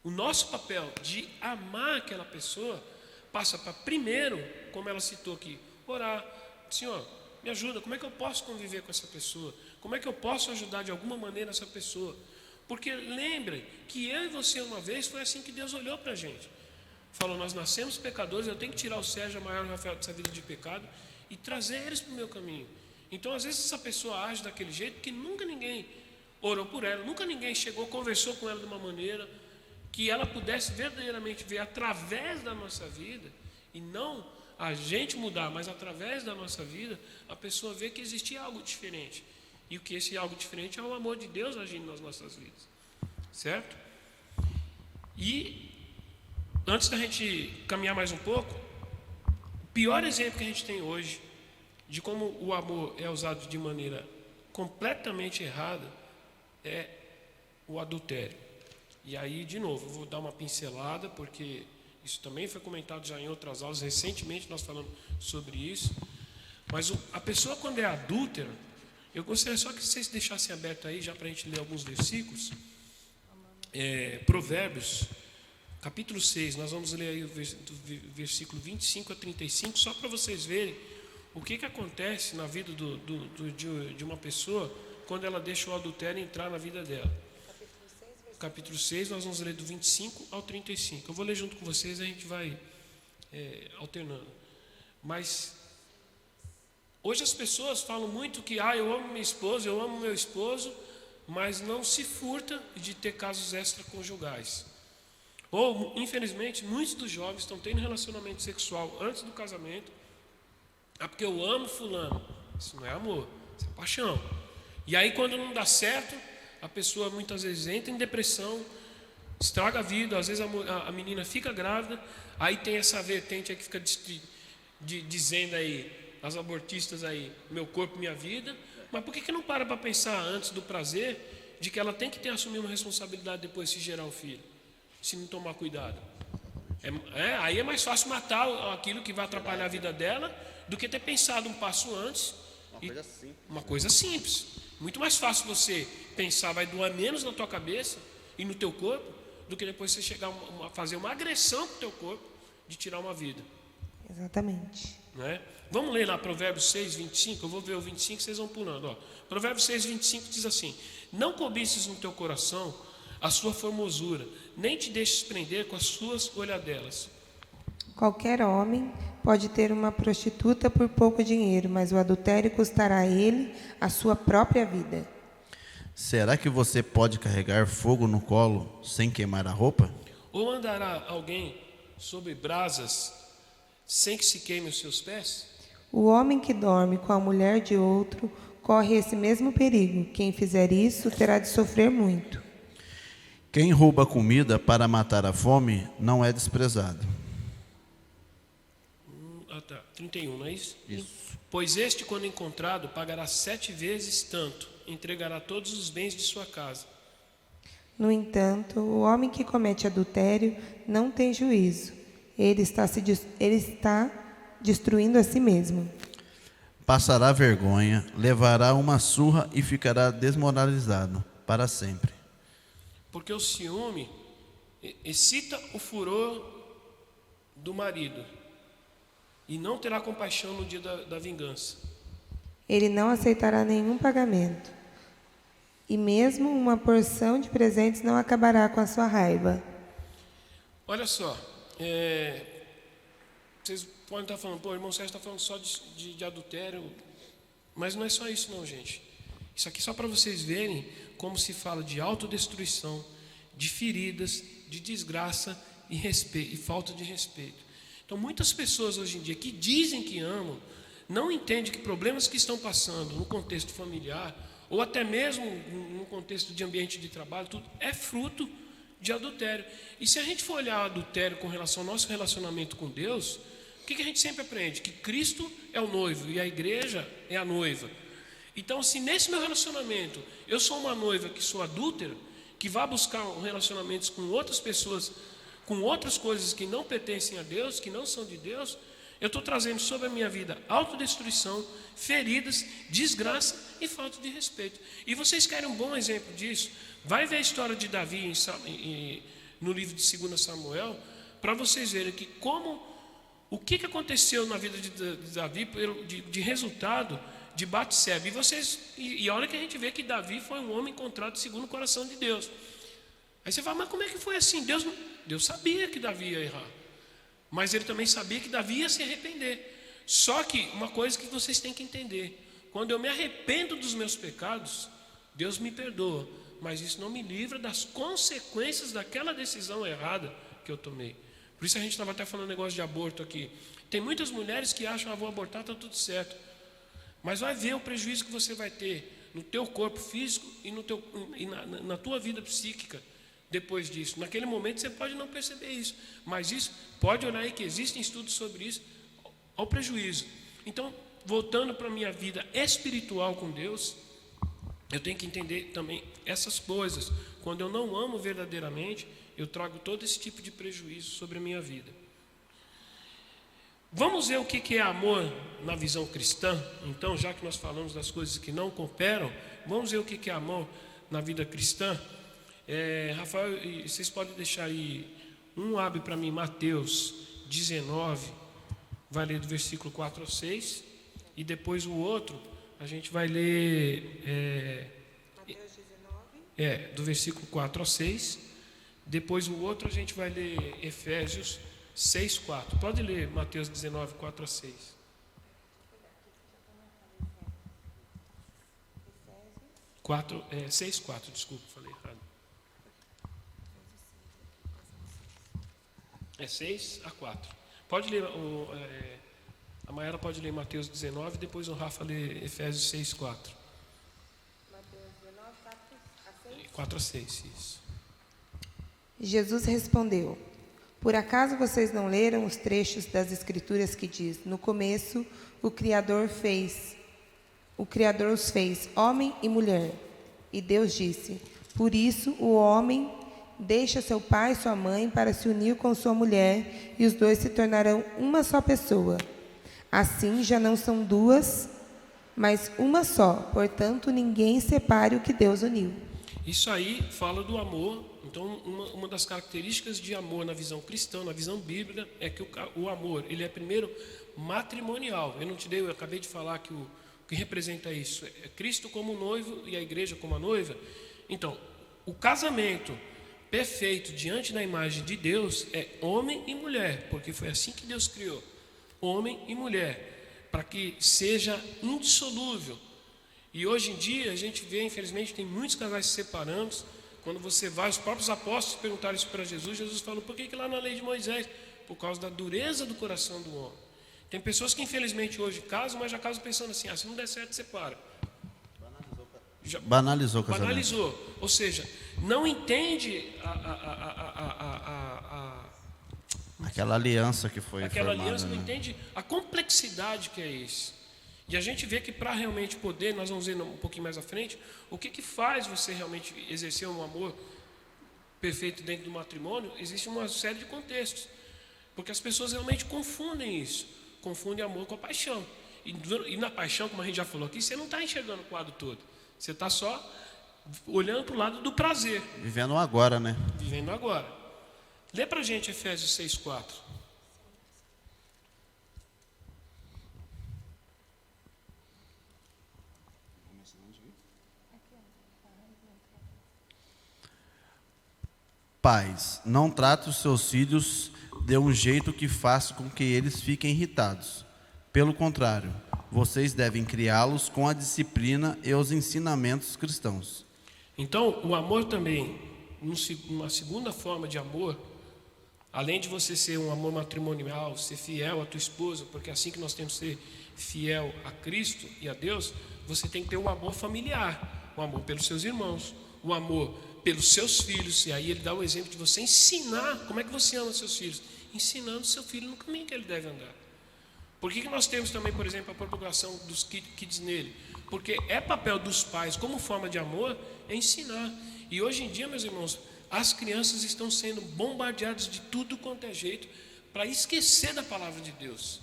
O nosso papel de amar aquela pessoa passa para, primeiro, como ela citou aqui, orar. Senhor, me ajuda, como é que eu posso conviver com essa pessoa? Como é que eu posso ajudar de alguma maneira essa pessoa? Porque lembrem que eu e você uma vez foi assim que Deus olhou para a gente. Falou, nós nascemos pecadores, eu tenho que tirar o Sérgio, a Maior e o Rafael dessa vida de pecado e trazer eles para o meu caminho. Então, às vezes, essa pessoa age daquele jeito que nunca ninguém orou por ela, nunca ninguém chegou, conversou com ela de uma maneira que ela pudesse verdadeiramente ver através da nossa vida, e não a gente mudar, mas através da nossa vida, a pessoa vê que existia algo diferente. E o que esse algo diferente é o amor de Deus agindo nas nossas vidas. Certo? E antes da gente caminhar mais um pouco, o pior exemplo que a gente tem hoje de como o amor é usado de maneira completamente errada é o adultério. E aí, de novo, eu vou dar uma pincelada, porque isso também foi comentado já em outras aulas, recentemente nós falamos sobre isso. Mas a pessoa, quando é adúltera, eu gostaria só que vocês deixassem aberto aí, já para a gente ler alguns versículos. Provérbios, capítulo 6, nós vamos ler aí do versículo 25 a 35, só para vocês verem o que acontece na vida de uma pessoa quando ela deixa o adultério entrar na vida dela. Capítulo 6, nós vamos ler do 25 ao 35. Eu vou ler junto com vocês e a gente vai alternando. Mas hoje as pessoas falam muito que eu amo minha esposa, eu amo meu esposo, mas não se furta de ter casos extraconjugais. Ou, infelizmente, muitos dos jovens estão tendo relacionamento sexual antes do casamento, porque eu amo fulano. Isso não é amor, isso é paixão. E aí, quando não dá certo, a pessoa muitas vezes entra em depressão, estraga a vida, às vezes a menina fica grávida, aí tem essa vertente aí que fica dizendo aí, as abortistas aí, meu corpo, minha vida, mas por que não para pensar antes do prazer, de que ela tem que assumir uma responsabilidade depois se gerar um filho, se não tomar cuidado? Aí é mais fácil matar aquilo que vai atrapalhar a vida dela, do que ter pensado um passo antes. Uma coisa simples. Muito mais fácil você pensar, vai doar menos na tua cabeça e no teu corpo, do que depois você chegar a fazer uma agressão para o teu corpo de tirar uma vida. Exatamente. Não é? Vamos ler lá Provérbios 6, 25, eu vou ver o 25, vocês vão pulando. Ó. Provérbios 6, 25 diz assim: não cobices no teu coração a sua formosura, nem te deixes prender com as suas olhadelas. Qualquer homem pode ter uma prostituta por pouco dinheiro, mas o adultério custará a ele a sua própria vida. Será que você pode carregar fogo no colo sem queimar a roupa? Ou andará alguém sobre brasas sem que se queime os seus pés? O homem que dorme com a mulher de outro corre esse mesmo perigo. Quem fizer isso terá de sofrer muito. Quem rouba comida para matar a fome não é desprezado. 31, não é isso? Isso. Pois este, quando encontrado, pagará 7 vezes tanto, entregará todos os bens de sua casa. No entanto, o homem que comete adultério não tem juízo. Ele está destruindo a si mesmo. Passará vergonha, levará uma surra e ficará desmoralizado para sempre. Porque o ciúme excita o furor do marido e não terá compaixão no dia da vingança. Ele não aceitará nenhum pagamento. E mesmo uma porção de presentes não acabará com a sua raiva. Olha só, vocês podem estar falando, o irmão Sérgio está falando só de adultério, mas não é só isso não, gente. Isso aqui é só para vocês verem como se fala de autodestruição, de feridas, de desgraça e falta de respeito. Então, muitas pessoas hoje em dia que dizem que amam, não entendem que problemas que estão passando no contexto familiar, ou até mesmo no contexto de ambiente de trabalho, tudo é fruto de adultério. E se a gente for olhar o adultério com relação ao nosso relacionamento com Deus, o que a gente sempre aprende? Que Cristo é o noivo e a igreja é a noiva. Então, se nesse meu relacionamento eu sou uma noiva que sou adúltera, que vai buscar relacionamentos com outras pessoas, com outras coisas que não pertencem a Deus, que não são de Deus, eu estou trazendo sobre a minha vida autodestruição, feridas, desgraça e falta de respeito. E vocês querem um bom exemplo disso? Vai ver a história de Davi no livro de 2 Samuel, para vocês verem que o que aconteceu na vida de Davi de resultado de Batseba. E olha que a gente vê que Davi foi um homem encontrado segundo o coração de Deus. Aí você fala, mas como é que foi assim? Deus sabia que Davi ia errar, mas ele também sabia que Davi ia se arrepender. Só que uma coisa que vocês têm que entender: quando eu me arrependo dos meus pecados, Deus me perdoa, mas isso não me livra das consequências daquela decisão errada que eu tomei. Por isso a gente estava até falando negócio de aborto aqui. Tem muitas mulheres que acham, vou abortar, está tudo certo. Mas vai ver o prejuízo que você vai ter no teu corpo físico e na tua vida psíquica depois disso. Naquele momento você pode não perceber isso, mas isso, pode olhar aí que existem estudos sobre isso, ao prejuízo. Então, voltando para a minha vida espiritual com Deus, eu tenho que entender também essas coisas. Quando eu não amo verdadeiramente, eu trago todo esse tipo de prejuízo sobre a minha vida. Vamos ver o que é amor na visão cristã. Então, já que nós falamos das coisas que não cooperam, vamos ver o que é amor na vida cristã. Rafael, vocês podem deixar aí, abre para mim Mateus 19, vai ler do versículo 4 ao 6, e depois o outro, a gente vai ler Mateus 19? Do versículo 4 ao 6, depois o outro a gente vai ler Efésios 6, 4. Pode ler Mateus 19, 4 a 6. 6, 4, desculpa, falei errado. 6 a 4. Pode ler, a Mayara pode ler Mateus 19, depois o Rafa lê Efésios 6, 4. Mateus 19, 4 a 6, isso. Jesus respondeu: por acaso vocês não leram os trechos das Escrituras que diz: no começo o Criador os fez, homem e mulher. E Deus disse: por isso o homem deixa seu pai e sua mãe para se unir com sua mulher, e os dois se tornarão uma só pessoa. Assim já não são duas, mas uma só. Portanto, ninguém separe o que Deus uniu. Isso aí fala do amor. Então, uma das características de amor na visão cristã, na visão bíblica, é que o amor, ele é primeiro matrimonial. Eu acabei de falar que o que representa isso é Cristo como noivo e a igreja como a noiva. Então, o casamento perfeito diante da imagem de Deus é homem e mulher, porque foi assim que Deus criou, homem e mulher, para que seja indissolúvel. E hoje em dia a gente vê, infelizmente, tem muitos casais se separando. Quando você vai, os próprios apóstolos perguntaram isso para Jesus, Jesus falou: por que lá na lei de Moisés? Por causa da dureza do coração do homem. Tem pessoas que infelizmente hoje casam, mas já casam pensando assim: se não der certo, separa. Banalizou o casamento. Banalizou, ou seja, não entende aquela aliança que foi aquela formada, aliança, né? não entende a complexidade que é isso. E a gente vê que para realmente poder, nós vamos ver um pouquinho mais à frente, o que faz você realmente exercer um amor perfeito dentro do matrimônio. Existe uma série de contextos, porque as pessoas realmente confundem isso, confundem amor com a paixão. E na paixão, como a gente já falou aqui, você não está enxergando o quadro todo, você está só olhando para o lado do prazer. Vivendo agora, né? Vivendo agora. Lê para a gente Efésios 6, 4. Pais, não trate os seus filhos de um jeito que faça com que eles fiquem irritados. Pelo contrário, vocês devem criá-los com a disciplina e os ensinamentos cristãos. Então, o amor também, uma segunda forma de amor, Além de você ser um amor matrimonial, ser fiel à tua esposa, porque é assim que nós temos que ser fiel a Cristo e a Deus, você tem que ter o amor familiar, o amor pelos seus irmãos, o amor pelos seus filhos. E aí ele dá o exemplo de você ensinar. Como é que você ama seus filhos? Ensinando seu filho no caminho que ele deve andar. Por que nós temos também, por exemplo, a propagação dos kids nele? Porque é papel dos pais, como forma de amor, é ensinar. E hoje em dia, meus irmãos, as crianças estão sendo bombardeadas de tudo quanto é jeito para esquecer da palavra de Deus.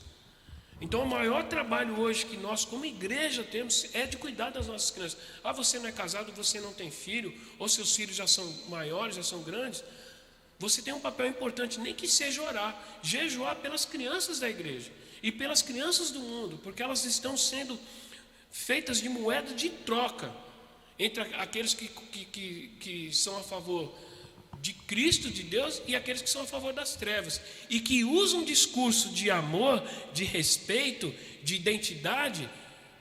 Então, o maior trabalho hoje que nós, como igreja, temos é de cuidar das nossas crianças. Ah, você não é casado, você não tem filho, ou seus filhos já são maiores, já são grandes. Você tem um papel importante, nem que seja orar, jejuar pelas crianças da igreja e pelas crianças do mundo, porque elas estão sendo feitas de moeda de troca entre aqueles que são a favor de Cristo, de Deus, e aqueles que são a favor das trevas, e que usam um discurso de amor, de respeito, de identidade,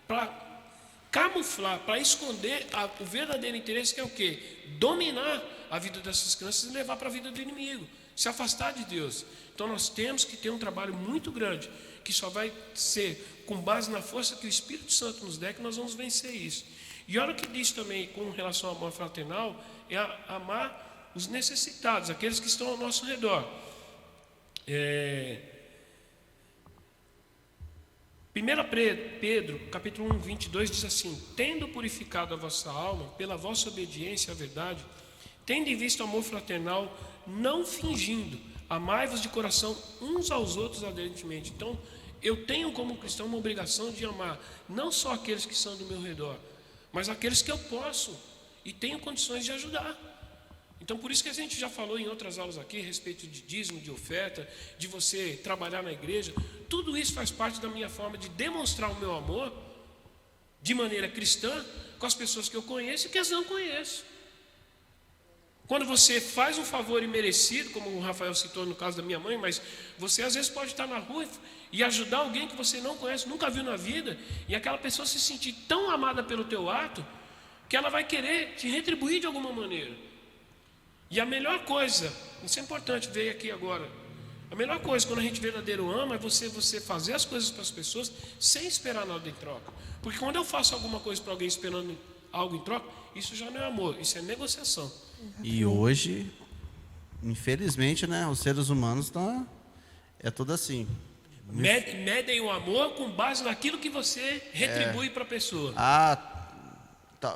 para camuflar, para esconder o verdadeiro interesse, que é o quê? Dominar a vida dessas crianças e levar para a vida do inimigo, se afastar de Deus. Então nós temos que ter um trabalho muito grande, que só vai ser com base na força que o Espírito Santo nos der, que nós vamos vencer isso. E olha o que diz também com relação ao amor fraternal, é amar os necessitados, aqueles que estão ao nosso redor. 1 Pedro, capítulo 1, 22, diz assim: tendo purificado a vossa alma pela vossa obediência à verdade, tendo em vista o amor fraternal, não fingindo, amai-vos de coração uns aos outros ardentemente. Então, eu tenho como cristão uma obrigação de amar não só aqueles que são do meu redor, mas aqueles que eu posso e tenho condições de ajudar. Então, por isso que a gente já falou em outras aulas aqui a respeito de dízimo, de oferta, de você trabalhar na igreja. Tudo isso faz parte da minha forma de demonstrar o meu amor de maneira cristã com as pessoas que eu conheço e que as não conheço. Quando você faz um favor imerecido, como o Rafael citou no caso da minha mãe, mas você às vezes pode estar na rua e ajudar alguém que você não conhece, nunca viu na vida, e aquela pessoa se sentir tão amada pelo teu ato que ela vai querer te retribuir de alguma maneira. E a melhor coisa, isso é importante ver aqui agora, a melhor coisa quando a gente verdadeiro ama é você fazer as coisas para as pessoas sem esperar nada em troca. Porque quando eu faço alguma coisa para alguém esperando algo em troca, isso já não é amor, isso é negociação. E hoje, infelizmente, né, os seres humanos é tudo assim. Medem o amor com base naquilo que você retribui para a pessoa.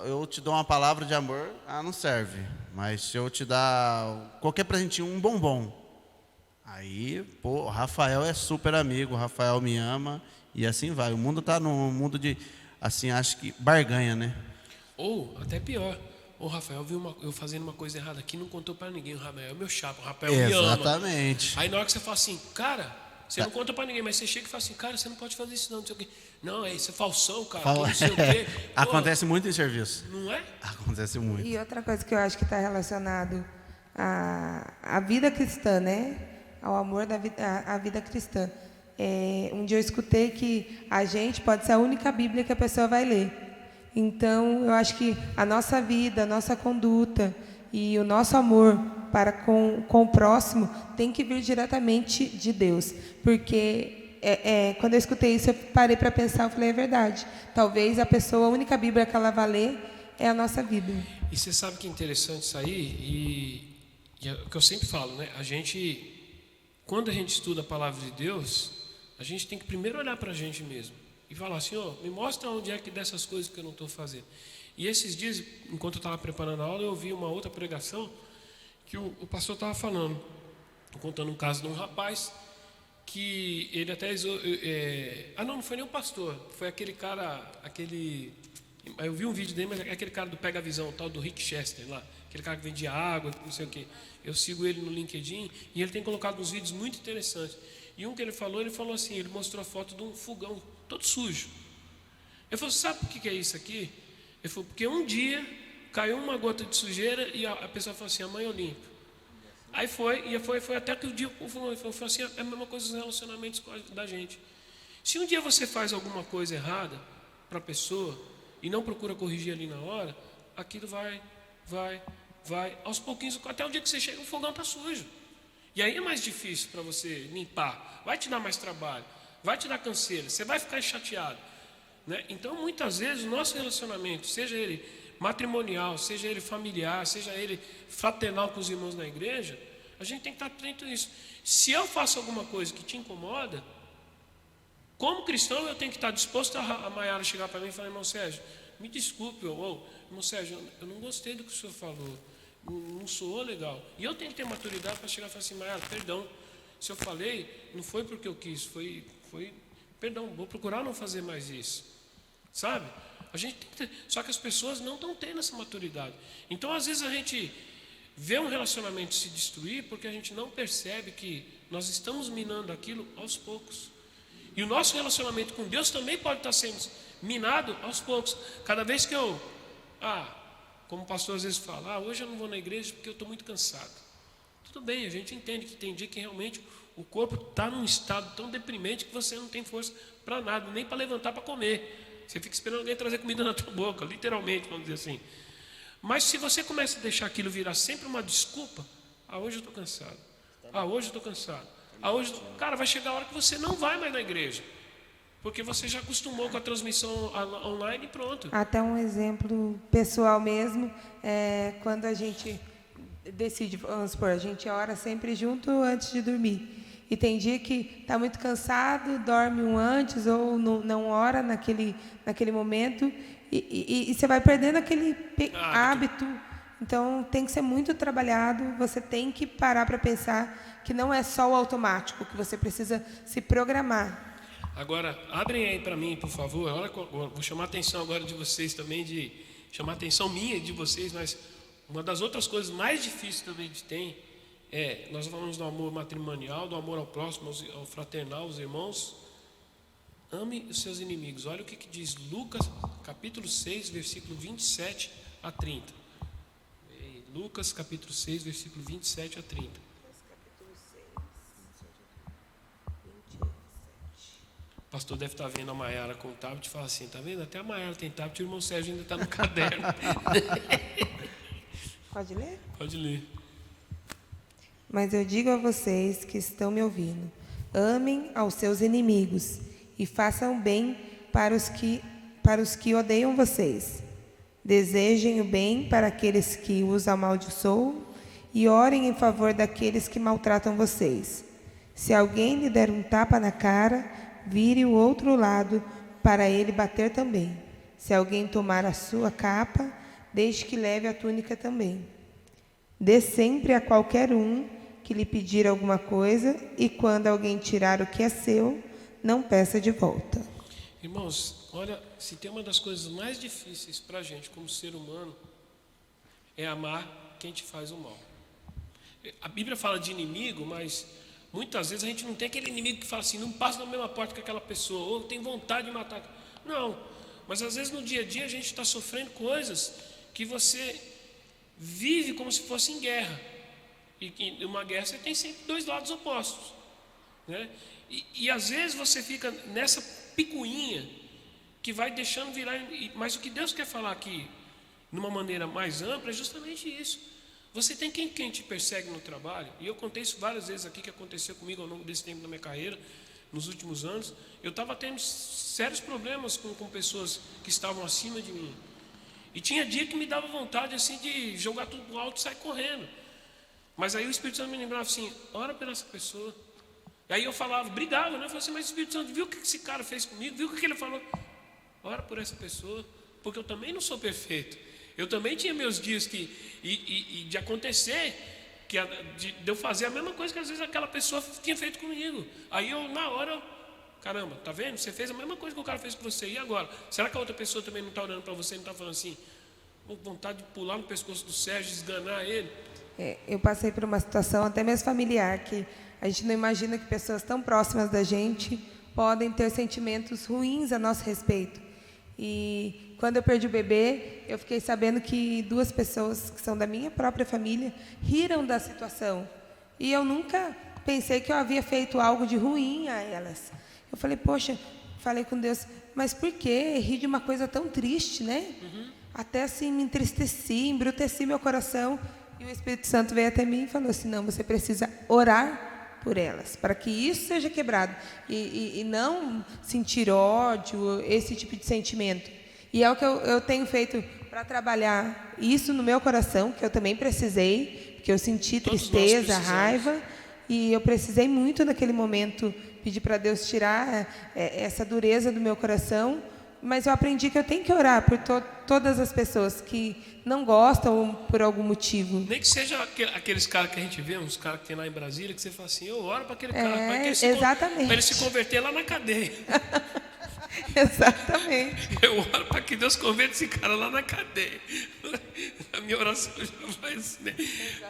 Eu te dou uma palavra de amor, não serve. Mas se eu te dar qualquer presentinho, um bombom, aí, o Rafael é super amigo, o Rafael me ama, e assim vai. O mundo está num mundo de, assim, acho que barganha, né? Ou, até pior, o Rafael viu eu fazendo uma coisa errada aqui, não contou para ninguém. O Rafael é meu chapa, o Rafael me ama. Exatamente. Aí na hora que você fala assim, cara, você não conta para ninguém, mas você chega e fala assim, cara, você não pode fazer isso não sei o quê. Não, isso é falsão, cara, não sei o quê. Acontece muito em serviço. Não é? Acontece muito. E outra coisa que eu acho que está relacionado à vida cristã, né? Ao amor à vida cristã. Um dia eu escutei que a gente pode ser a única Bíblia que a pessoa vai ler. Então, eu acho que a nossa vida, a nossa conduta e o nosso amor para com o próximo tem que vir diretamente de Deus. Porque quando eu escutei isso, eu parei para pensar, eu falei, é verdade. Talvez a única Bíblia que ela vai ler é a nossa Bíblia. E você sabe que é interessante isso aí, e é o que eu sempre falo, né? Quando a gente estuda a palavra de Deus, a gente tem que primeiro olhar para a gente mesmo e falar, Senhor, me mostra onde é que dessas coisas que eu não estou fazendo. E esses dias, enquanto eu estava preparando a aula, eu ouvi uma outra pregação que o pastor estava falando, contando um caso de um rapaz que ele até... não foi nem o pastor, foi aquele cara, eu vi um vídeo dele, mas é aquele cara do Pega a Visão, tal do Rick Chester lá, aquele cara que vendia água, não sei o quê. Eu sigo ele no LinkedIn e ele tem colocado uns vídeos muito interessantes. E um que ele falou assim, ele mostrou a foto de um fogão todo sujo. Ele falou, sabe por que é isso aqui? Ele falou, porque um dia caiu uma gota de sujeira e a pessoa falou assim, amanhã eu limpo. Aí foi até que o dia ele falou assim, é a mesma coisa nos relacionamentos da gente. Se um dia você faz alguma coisa errada para a pessoa e não procura corrigir ali na hora, aquilo vai, aos pouquinhos, até o dia que você chega, o fogão está sujo. E aí é mais difícil para você limpar, vai te dar mais trabalho, vai te dar canseira, você vai ficar chateado, né? Então, muitas vezes, o nosso relacionamento, seja ele matrimonial, seja ele familiar, seja ele fraternal com os irmãos na igreja, a gente tem que estar atento a isso. Se eu faço alguma coisa que te incomoda, como cristão, eu tenho que estar disposto a Maiara chegar para mim e falar: irmão Sérgio, me desculpe, irmão Sérgio, eu não gostei do que o senhor falou, não soou legal. E eu tenho que ter maturidade para chegar e falar assim: Maiara, perdão, se eu falei, não foi porque eu quis, foi perdão, vou procurar não fazer mais isso, sabe? A gente tem que ter, só que as pessoas não estão tendo essa maturidade. Então, às vezes, a gente vê um relacionamento se destruir porque a gente não percebe que nós estamos minando aquilo aos poucos. E o nosso relacionamento com Deus também pode estar sendo minado aos poucos. Cada vez que eu, como o pastor às vezes fala, hoje eu não vou na igreja porque eu estou muito cansado. Tudo bem, a gente entende que tem dia que realmente o corpo está num estado tão deprimente que você não tem força para nada, nem para levantar para comer. Você fica esperando alguém trazer comida na tua boca, literalmente, vamos dizer assim. Mas se você começa a deixar aquilo virar sempre uma desculpa, hoje eu estou cansado, hoje eu estou cansado, cara, vai chegar a hora que você não vai mais na igreja, porque você já acostumou com a transmissão online e pronto. Até um exemplo pessoal mesmo, quando a gente decide, vamos supor, a gente ora sempre junto antes de dormir. E tem dia que está muito cansado, dorme um antes ou não ora naquele momento e você vai perdendo aquele hábito. Então, tem que ser muito trabalhado, você tem que parar para pensar que não é só o automático, que você precisa se programar. Agora, abrem aí para mim, por favor. Vou chamar a atenção agora de vocês também, chamar a atenção minha e de vocês, mas uma das outras coisas mais difíceis também que tem nós falamos do amor matrimonial, do amor ao próximo, ao fraternal, aos irmãos. Ame os seus inimigos. Olha o que diz Lucas, capítulo 6, versículo 27 a 30. Lucas, capítulo 6, versículo 27 a 30. O pastor deve estar vendo a Maiara com o tablet e fala assim: tá vendo? Até a Maiara tem tablet e o irmão Sérgio ainda está no caderno. Pode ler? Pode ler. Mas eu digo a vocês que estão me ouvindo: amem aos seus inimigos e façam bem para os que odeiam vocês. Desejem o bem para aqueles que os amaldiçoam e orem em favor daqueles que maltratam vocês. Se alguém lhe der um tapa na cara, vire o outro lado para ele bater também. Se alguém tomar a sua capa, deixe que leve a túnica também. Dê sempre a qualquer um que lhe pedir alguma coisa, e quando alguém tirar o que é seu, não peça de volta. Irmãos, olha, se tem uma das coisas mais difíceis para a gente como ser humano, é amar quem te faz o mal. A Bíblia fala de inimigo, mas muitas vezes a gente não tem aquele inimigo que fala assim: não passa na mesma porta que aquela pessoa, ou tem vontade de matar. Não, mas às vezes no dia a dia a gente está sofrendo coisas que você vive como se fosse em guerra. E em uma guerra você tem sempre dois lados opostos, né? E às vezes você fica nessa picuinha que vai deixando virar. Mas o que Deus quer falar aqui, numa maneira mais ampla, é justamente isso. Você tem quem te persegue no trabalho, e eu contei isso várias vezes aqui, que aconteceu comigo ao longo desse tempo da minha carreira, nos últimos anos. Eu estava tendo sérios problemas com pessoas que estavam acima de mim. E tinha dia que me dava vontade assim de jogar tudo pro alto e sair correndo. Mas aí o Espírito Santo me lembrava assim: ora por essa pessoa. E aí eu falava, brigava, né? Eu falava assim: mas o Espírito Santo viu o que esse cara fez comigo? Viu o que ele falou? Ora por essa pessoa, porque eu também não sou perfeito. Eu também tinha meus dias de acontecer, de eu fazer a mesma coisa que às vezes aquela pessoa tinha feito comigo. Aí eu, na hora, caramba, tá vendo? Você fez a mesma coisa que o cara fez com você, e agora? Será que a outra pessoa também não está olhando para você e não está falando assim: vontade de pular no pescoço do Sérgio, esganar ele? Eu passei por uma situação até mesmo familiar, que a gente não imagina que pessoas tão próximas da gente podem ter sentimentos ruins a nosso respeito. E quando eu perdi o bebê, eu fiquei sabendo que 2 pessoas que são da minha própria família riram da situação. E eu nunca pensei que eu havia feito algo de ruim a elas. Eu falei: poxa, falei com Deus, mas por que rir de uma coisa tão triste, né? Até assim me entristeci, embruteci meu coração. E o Espírito Santo veio até mim e falou assim, não, você precisa orar por elas, para que isso seja quebrado. E não sentir ódio, esse tipo de sentimento. E é o que eu tenho feito para trabalhar isso no meu coração, que eu também precisei, porque eu senti tristeza, raiva, e eu precisei muito naquele momento pedir para Deus tirar essa dureza do meu coração, mas eu aprendi que eu tenho que orar por todas as pessoas que não gostam por algum motivo. Nem que seja aqueles caras que a gente vê, uns caras que tem lá em Brasília, que você fala assim, eu oro para aquele cara, para ele se converter lá na cadeia. Exatamente. Eu oro para que Deus converta esse cara lá na cadeia. A minha oração já vai assim, né?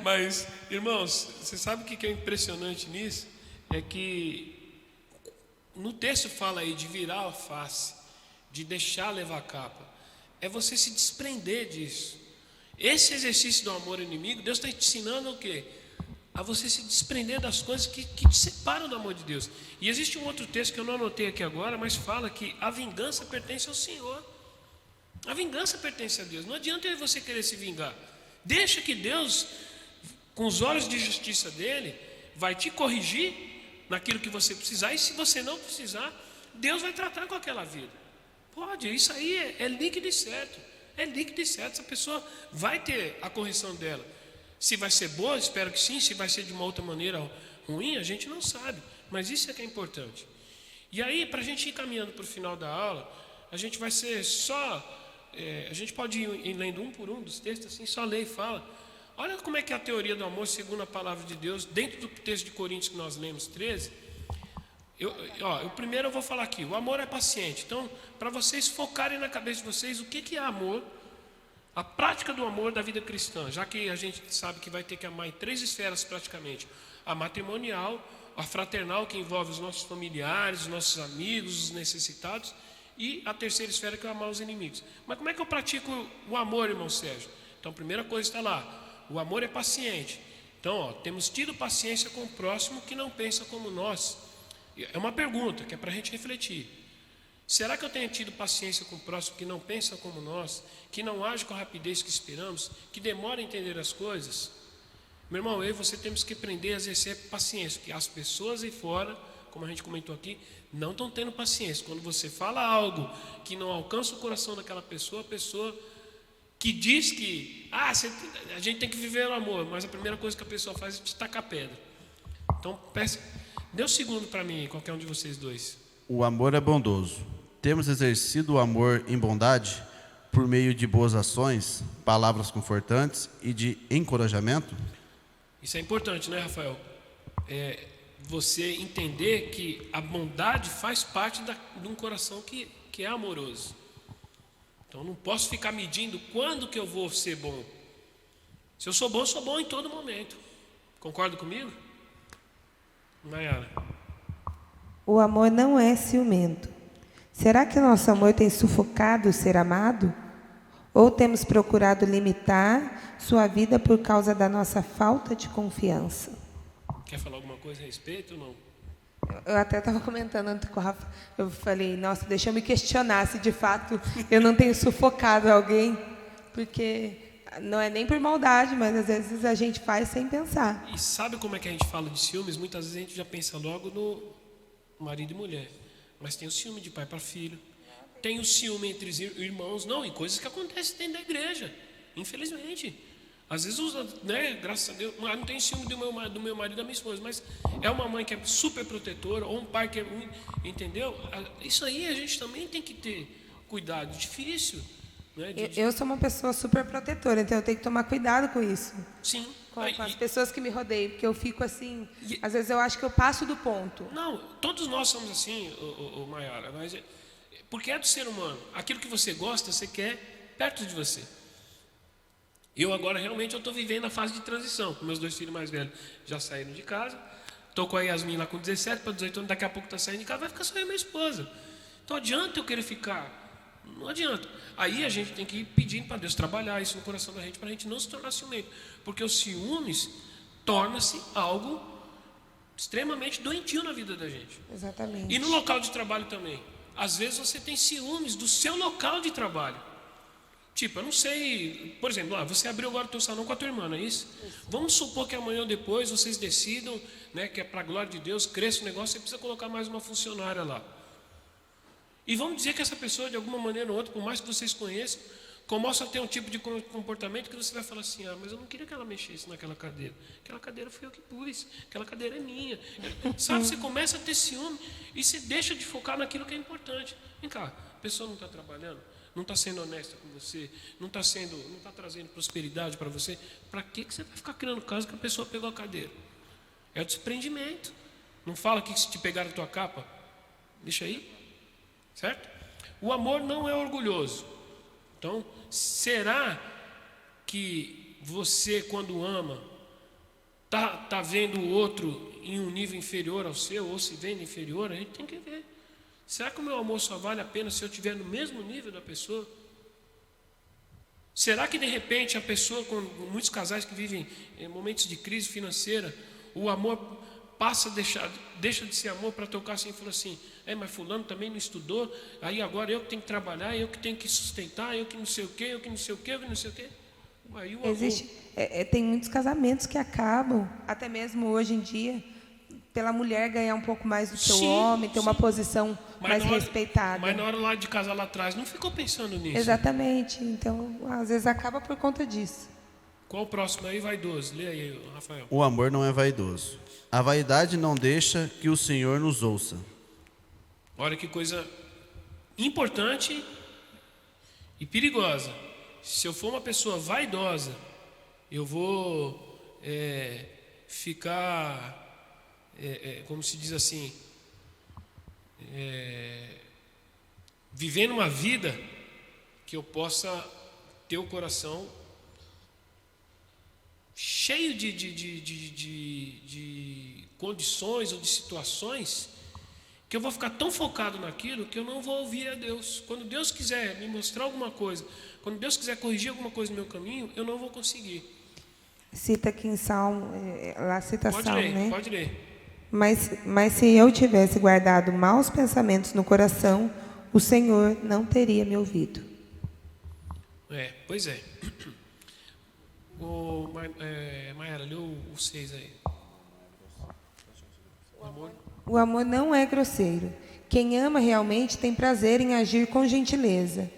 Mas, irmãos, você sabe o que é impressionante nisso? É que no texto fala aí de virar a face, de deixar levar a capa. É você se desprender disso. Esse exercício do amor ao inimigo, Deus está te ensinando o quê? A você se desprender das coisas que te separam do amor de Deus. E existe um outro texto que eu não anotei aqui agora, mas fala que a vingança pertence ao Senhor. A vingança pertence a Deus. Não adianta você querer se vingar. Deixa que Deus, com os olhos de justiça dele, vai te corrigir naquilo que você precisar. E se você não precisar, Deus vai tratar com aquela vida. Pode, isso aí é líquido e certo. É líquido e certo. Essa pessoa vai ter a correção dela. Se vai ser boa, espero que sim. Se vai ser de uma outra maneira ruim, a gente não sabe. Mas isso é que é importante. E aí, para a gente ir caminhando para o final da aula, a gente vai ser só... a gente pode ir lendo um por um dos textos, assim, só lê e fala. Olha como é que é a teoria do amor segundo a palavra de Deus, dentro do texto de Coríntios que nós lemos, 13. Primeiro eu vou falar aqui, o amor é paciente. Então, para vocês focarem na cabeça de vocês, o que é amor? A prática do amor da vida cristã, já que a gente sabe que vai ter que amar em 3 esferas praticamente. A matrimonial, a fraternal, que envolve os nossos familiares, os nossos amigos, os necessitados, e a terceira esfera, que é amar os inimigos. Mas como é que eu pratico o amor, irmão Sérgio? Então, a primeira coisa está lá, o amor é paciente. Então, temos tido paciência com o próximo que não pensa como nós. É uma pergunta que é para a gente refletir. Será que eu tenho tido paciência com o próximo que não pensa como nós, que não age com a rapidez que esperamos, que demora a entender as coisas? Meu irmão, eu e você temos que aprender a exercer paciência, porque as pessoas aí fora, como a gente comentou aqui, não estão tendo paciência. Quando você fala algo que não alcança o coração daquela pessoa, a pessoa que diz que a gente tem que viver o amor, mas a primeira coisa que a pessoa faz é te tacar pedra. Então, dê um segundo para mim, qualquer um de vocês dois. O amor é bondoso. Temos exercido o amor em bondade por meio de boas ações, palavras confortantes e de encorajamento? Isso é importante, né, Rafael? Você entender que a bondade faz parte de um coração que é amoroso. Então, não posso ficar medindo quando que eu vou ser bom. Se eu sou bom em todo momento. Concorda comigo? Nayara. O amor não é ciumento. Será que nosso amor tem sufocado o ser amado? Ou temos procurado limitar sua vida por causa da nossa falta de confiança? Quer falar alguma coisa a respeito ou não? Eu até estava comentando antes com o Rafa. Eu falei, nossa, deixa eu me questionar se de fato eu não tenho sufocado alguém. Porque não é nem por maldade, mas às vezes a gente faz sem pensar. E sabe como é que a gente fala de ciúmes? Muitas vezes a gente já pensa logo no marido e mulher. Mas tem o ciúme de pai para filho. Tem o ciúme entre irmãos. Não, e coisas que acontecem dentro da igreja. Infelizmente. Às vezes, graças a Deus, não tem ciúme do meu marido e da minha esposa. Mas é uma mãe que é super protetora, ou um pai que é ruim. Entendeu? Isso aí a gente também tem que ter cuidado. Difícil. Né? Eu sou uma pessoa super protetora, então eu tenho que tomar cuidado com isso. Sim. Com as pessoas que me rodeiam, porque eu fico assim, às vezes eu acho que eu passo do ponto. Não, todos nós somos assim, Maiara, mas porque é do ser humano. Aquilo que você gosta, você quer perto de você. Eu agora realmente estou vivendo a fase de transição. Meus 2 filhos mais velhos já saíram de casa. Estou com a Yasmin lá com 17 para 18 anos, daqui a pouco está saindo de casa, vai ficar só eu e minha esposa. Então adianta eu querer ficar. Não adianta. Aí a gente tem que ir pedindo para Deus trabalhar isso no coração da gente, para a gente não se tornar ciumento. Porque os ciúmes torna-se algo extremamente doentio na vida da gente. Exatamente. E no local de trabalho também. Às vezes você tem ciúmes do seu local de trabalho. Tipo, eu não sei, por exemplo, você abriu agora o teu salão com a tua irmã, não é isso? Vamos supor que amanhã ou depois vocês decidam, né, que é para a glória de Deus, cresça o negócio, você precisa colocar mais uma funcionária lá. E vamos dizer que essa pessoa, de alguma maneira ou outra, por mais que vocês conheçam, começa a ter um tipo de comportamento que você vai falar assim, mas eu não queria que ela mexesse naquela cadeira. Aquela cadeira foi eu que pus, aquela cadeira é minha. Sabe, você começa a ter ciúme e você deixa de focar naquilo que é importante. Vem cá, a pessoa não está trabalhando, não está sendo honesta com você, não está trazendo prosperidade para você. Para que você vai ficar criando caso que a pessoa pegou a cadeira? É o desprendimento. Não fala que se te pegaram a tua capa, deixa aí, certo? O amor não é orgulhoso. Então, será que você, quando ama, tá vendo o outro em um nível inferior ao seu, ou se vendo inferior? A gente tem que ver. Será que o meu amor só vale a pena se eu estiver no mesmo nível da pessoa? Será que de repente a pessoa, com muitos casais que vivem em momentos de crise financeira, o amor deixa de ser amor para tocar assim e falar assim, mas fulano também não estudou, aí agora eu que tenho que trabalhar, eu que tenho que sustentar, eu que não sei o quê, eu que não sei o quê, eu que não sei o quê. Aí o Existe, tem muitos casamentos que acabam, até mesmo hoje em dia, pela mulher ganhar um pouco mais do que o homem, ter uma posição mais respeitada. Mas na hora lá de casar lá atrás, não ficou pensando nisso? Exatamente. Então, às vezes acaba por conta disso. Qual o próximo aí? Vaidoso. Lê aí, Rafael. O amor não é vaidoso. A vaidade não deixa que o Senhor nos ouça. Olha que coisa importante e perigosa. Se eu for uma pessoa vaidosa, eu vou ficar, como se diz assim, vivendo uma vida que eu possa ter o coração cheio de condições ou de situações que eu vou ficar tão focado naquilo que eu não vou ouvir a Deus. Quando Deus quiser me mostrar alguma coisa, quando Deus quiser corrigir alguma coisa no meu caminho, eu não vou conseguir. Cita aqui em Salmo, lá cita Pode Salmo, ler, né? pode ler. Mas se eu tivesse guardado maus pensamentos no coração, o Senhor não teria me ouvido. Pois é. Maiara, lê o 6 aí. O amor não é grosseiro. Quem ama realmente tem prazer em agir com gentileza.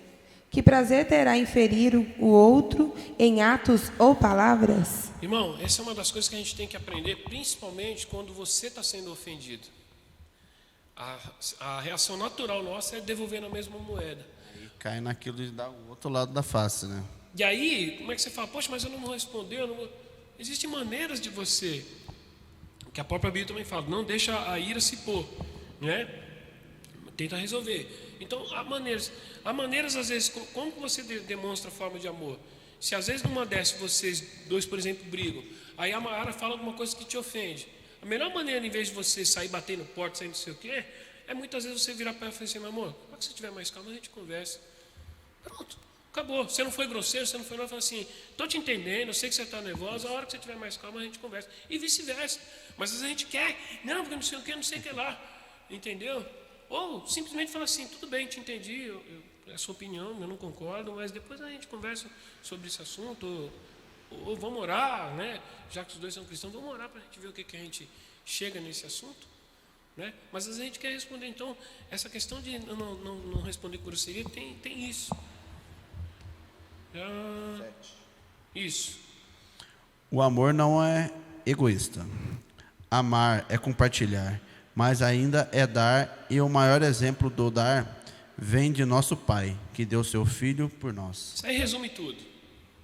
Que prazer terá em ferir o outro em atos ou palavras? Irmão, essa é uma das coisas que a gente tem que aprender, principalmente quando você está sendo ofendido. A reação natural nossa é devolver na mesma moeda. Aí cai naquilo de dar o outro lado da face, né? E aí, como é que você fala? Poxa, mas eu não vou responder. Existem maneiras de você, que a própria Bíblia também fala, não deixa a ira se pôr, né? Tenta resolver. Então, há maneiras às vezes, como você demonstra a forma de amor? Se às vezes numa dessas vocês dois, por exemplo, brigam, aí a Maiara fala alguma coisa que te ofende. A melhor maneira, em vez de você sair batendo porta, sair não sei o quê, é muitas vezes você virar para ela e falar assim, meu amor, para que você tiver mais calma, a gente conversa. Pronto, acabou. Você não foi grosseiro, você não foi nada, fala assim, estou te entendendo, eu sei que você está nervosa, a hora que você tiver mais calma, a gente conversa. E vice-versa. Mas às vezes a gente quer, não, porque não sei o que, não sei o que lá. Entendeu? Ou simplesmente fala assim, tudo bem, te entendi, é a sua opinião, eu não concordo, mas depois a gente conversa sobre esse assunto, ou vamos orar, né? Já que os dois são cristãos, vamos orar para a gente ver o que a gente chega nesse assunto, né? Mas às vezes a gente quer responder, então, essa questão de não responder com grosseria tem isso. Isso. O amor não é egoísta. Amar é compartilhar, mas ainda é dar, e o maior exemplo do dar vem de nosso Pai, que deu seu Filho por nós. Isso aí resume tudo.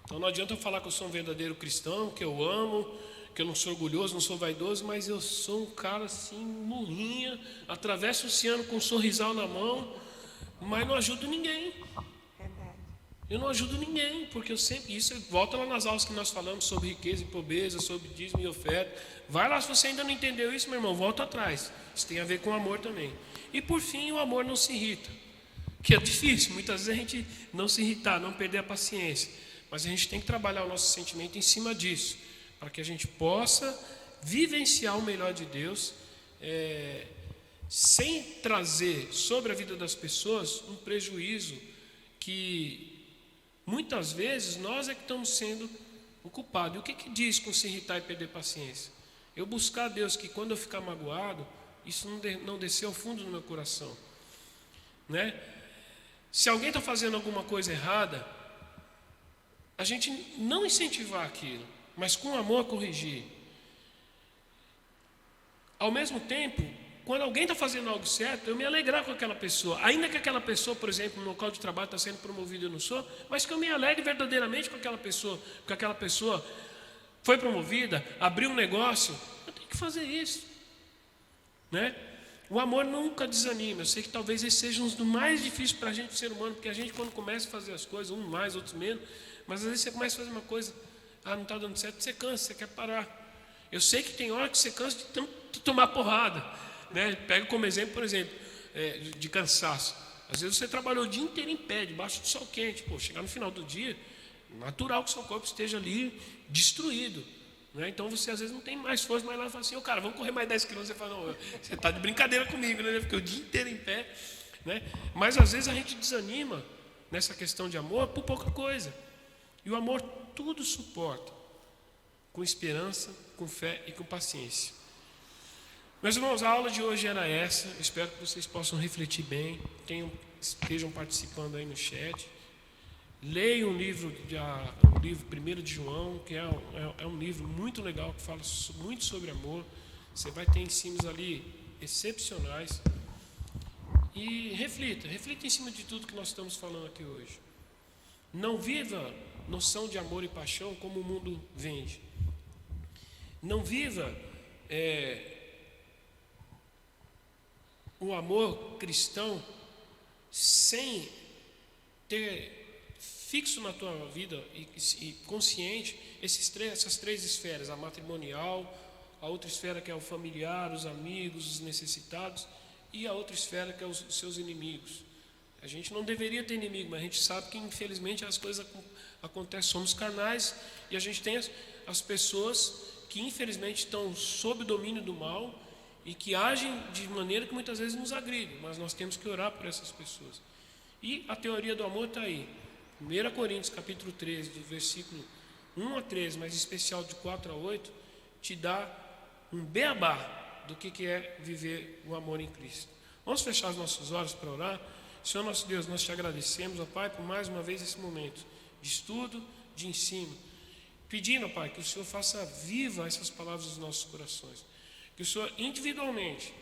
Então não adianta eu falar que eu sou um verdadeiro cristão, que eu amo, que eu não sou orgulhoso, não sou vaidoso, mas eu sou um cara assim, murrinha, atravesso o oceano com um sorrisal na mão, mas não ajudo ninguém. Eu não ajudo ninguém, porque eu sempre... Isso volta lá nas aulas que nós falamos sobre riqueza e pobreza, sobre dízimo e oferta. Vai lá, se você ainda não entendeu isso, meu irmão, volta atrás. Isso tem a ver com amor também. E por fim, o amor não se irrita. Que é difícil, muitas vezes a gente não se irritar, não perder a paciência. Mas a gente tem que trabalhar o nosso sentimento em cima disso, para que a gente possa vivenciar o melhor de Deus, sem trazer sobre a vida das pessoas um prejuízo que muitas vezes nós é que estamos sendo o culpado. E o que diz com se irritar e perder paciência? Eu buscar a Deus que quando eu ficar magoado, isso não descer ao fundo do meu coração, né? Se alguém está fazendo alguma coisa errada, a gente não incentivar aquilo, mas com amor corrigir. Ao mesmo tempo, quando alguém está fazendo algo certo, eu me alegrar com aquela pessoa, ainda que aquela pessoa, por exemplo, no local de trabalho está sendo promovida, eu não sou, mas que eu me alegre verdadeiramente com aquela pessoa, porque aquela pessoa foi promovida, abriu um negócio. Eu tenho que fazer isso, né? O amor nunca desanima. Eu sei que talvez esse seja um dos mais difíceis para a gente, ser humano, porque a gente, quando começa a fazer as coisas, uns mais, outros menos, mas às vezes você começa a fazer uma coisa, não está dando certo, você cansa, você quer parar. Eu sei que tem hora que você cansa de tomar porrada, né? Pego como exemplo, por exemplo, de cansaço. Às vezes você trabalhou o dia inteiro em pé, debaixo do sol quente. Chegar no final do dia, natural que seu corpo esteja ali destruído, né? Então você às vezes não tem mais força, mas lá fala assim, cara, vamos correr mais 10 km. Você fala, não, você está de brincadeira comigo, né? Porque o dia inteiro em pé, né? Mas às vezes a gente desanima nessa questão de amor por pouca coisa. E o amor tudo suporta, com esperança, com fé e com paciência. Meus irmãos, a aula de hoje era essa. Espero que vocês possam refletir bem, estejam participando aí no chat. Leiam o livro 1 de João, que é um livro muito legal, que fala muito sobre amor. Você vai ter ensinos ali excepcionais. E reflita em cima de tudo que nós estamos falando aqui hoje. Não viva noção de amor e paixão como o mundo vende. Não viva o amor cristão sem ter fixo na tua vida e consciente essas três esferas: a matrimonial, a outra esfera que é o familiar, os amigos, os necessitados, e a outra esfera que é os seus inimigos. A gente não deveria ter inimigo, mas a gente sabe que infelizmente as coisas acontecem, somos carnais, e a gente tem as pessoas que infelizmente estão sob o domínio do mal e que agem de maneira que muitas vezes nos agride, mas nós temos que orar por essas pessoas. E a teoria do amor está aí. 1 Coríntios capítulo 13, do versículo 1 a 13, mas em especial de 4 a 8, te dá um beabá do que é viver o amor em Cristo. Vamos fechar os nossos olhos para orar. Senhor nosso Deus, nós te agradecemos, ó Pai, por mais uma vez esse momento de estudo, de ensino, pedindo, ó Pai, que o Senhor faça viva essas palavras dos nossos corações, que o Senhor individualmente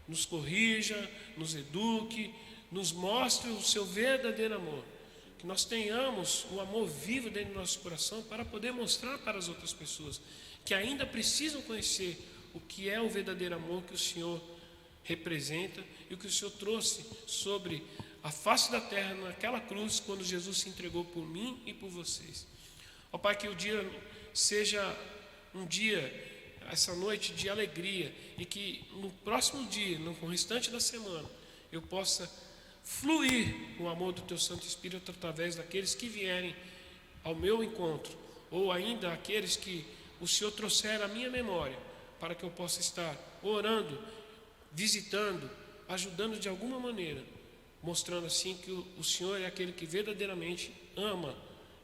nos corrija, nos eduque, nos mostre o seu verdadeiro amor, que nós tenhamos o amor vivo dentro do nosso coração para poder mostrar para as outras pessoas que ainda precisam conhecer o que é o verdadeiro amor que o Senhor representa e o que o Senhor trouxe sobre a face da terra naquela cruz, quando Jesus se entregou por mim e por vocês. Ó Pai, que o dia seja um dia, essa noite de alegria, e que no próximo dia, no restante da semana, eu possa fluir o amor do Teu Santo Espírito através daqueles que vierem ao meu encontro, ou ainda aqueles que o Senhor trouxer à minha memória, para que eu possa estar orando, visitando, ajudando de alguma maneira, mostrando assim que o Senhor é aquele que verdadeiramente ama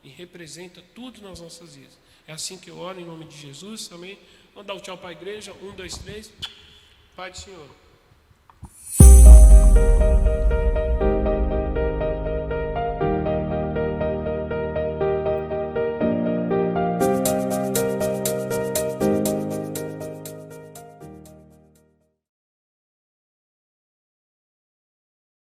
e representa tudo nas nossas vidas. É assim que eu oro em nome de Jesus, amém? Vamos dar um tchau para a igreja, 1, 2, 3, Pai do Senhor.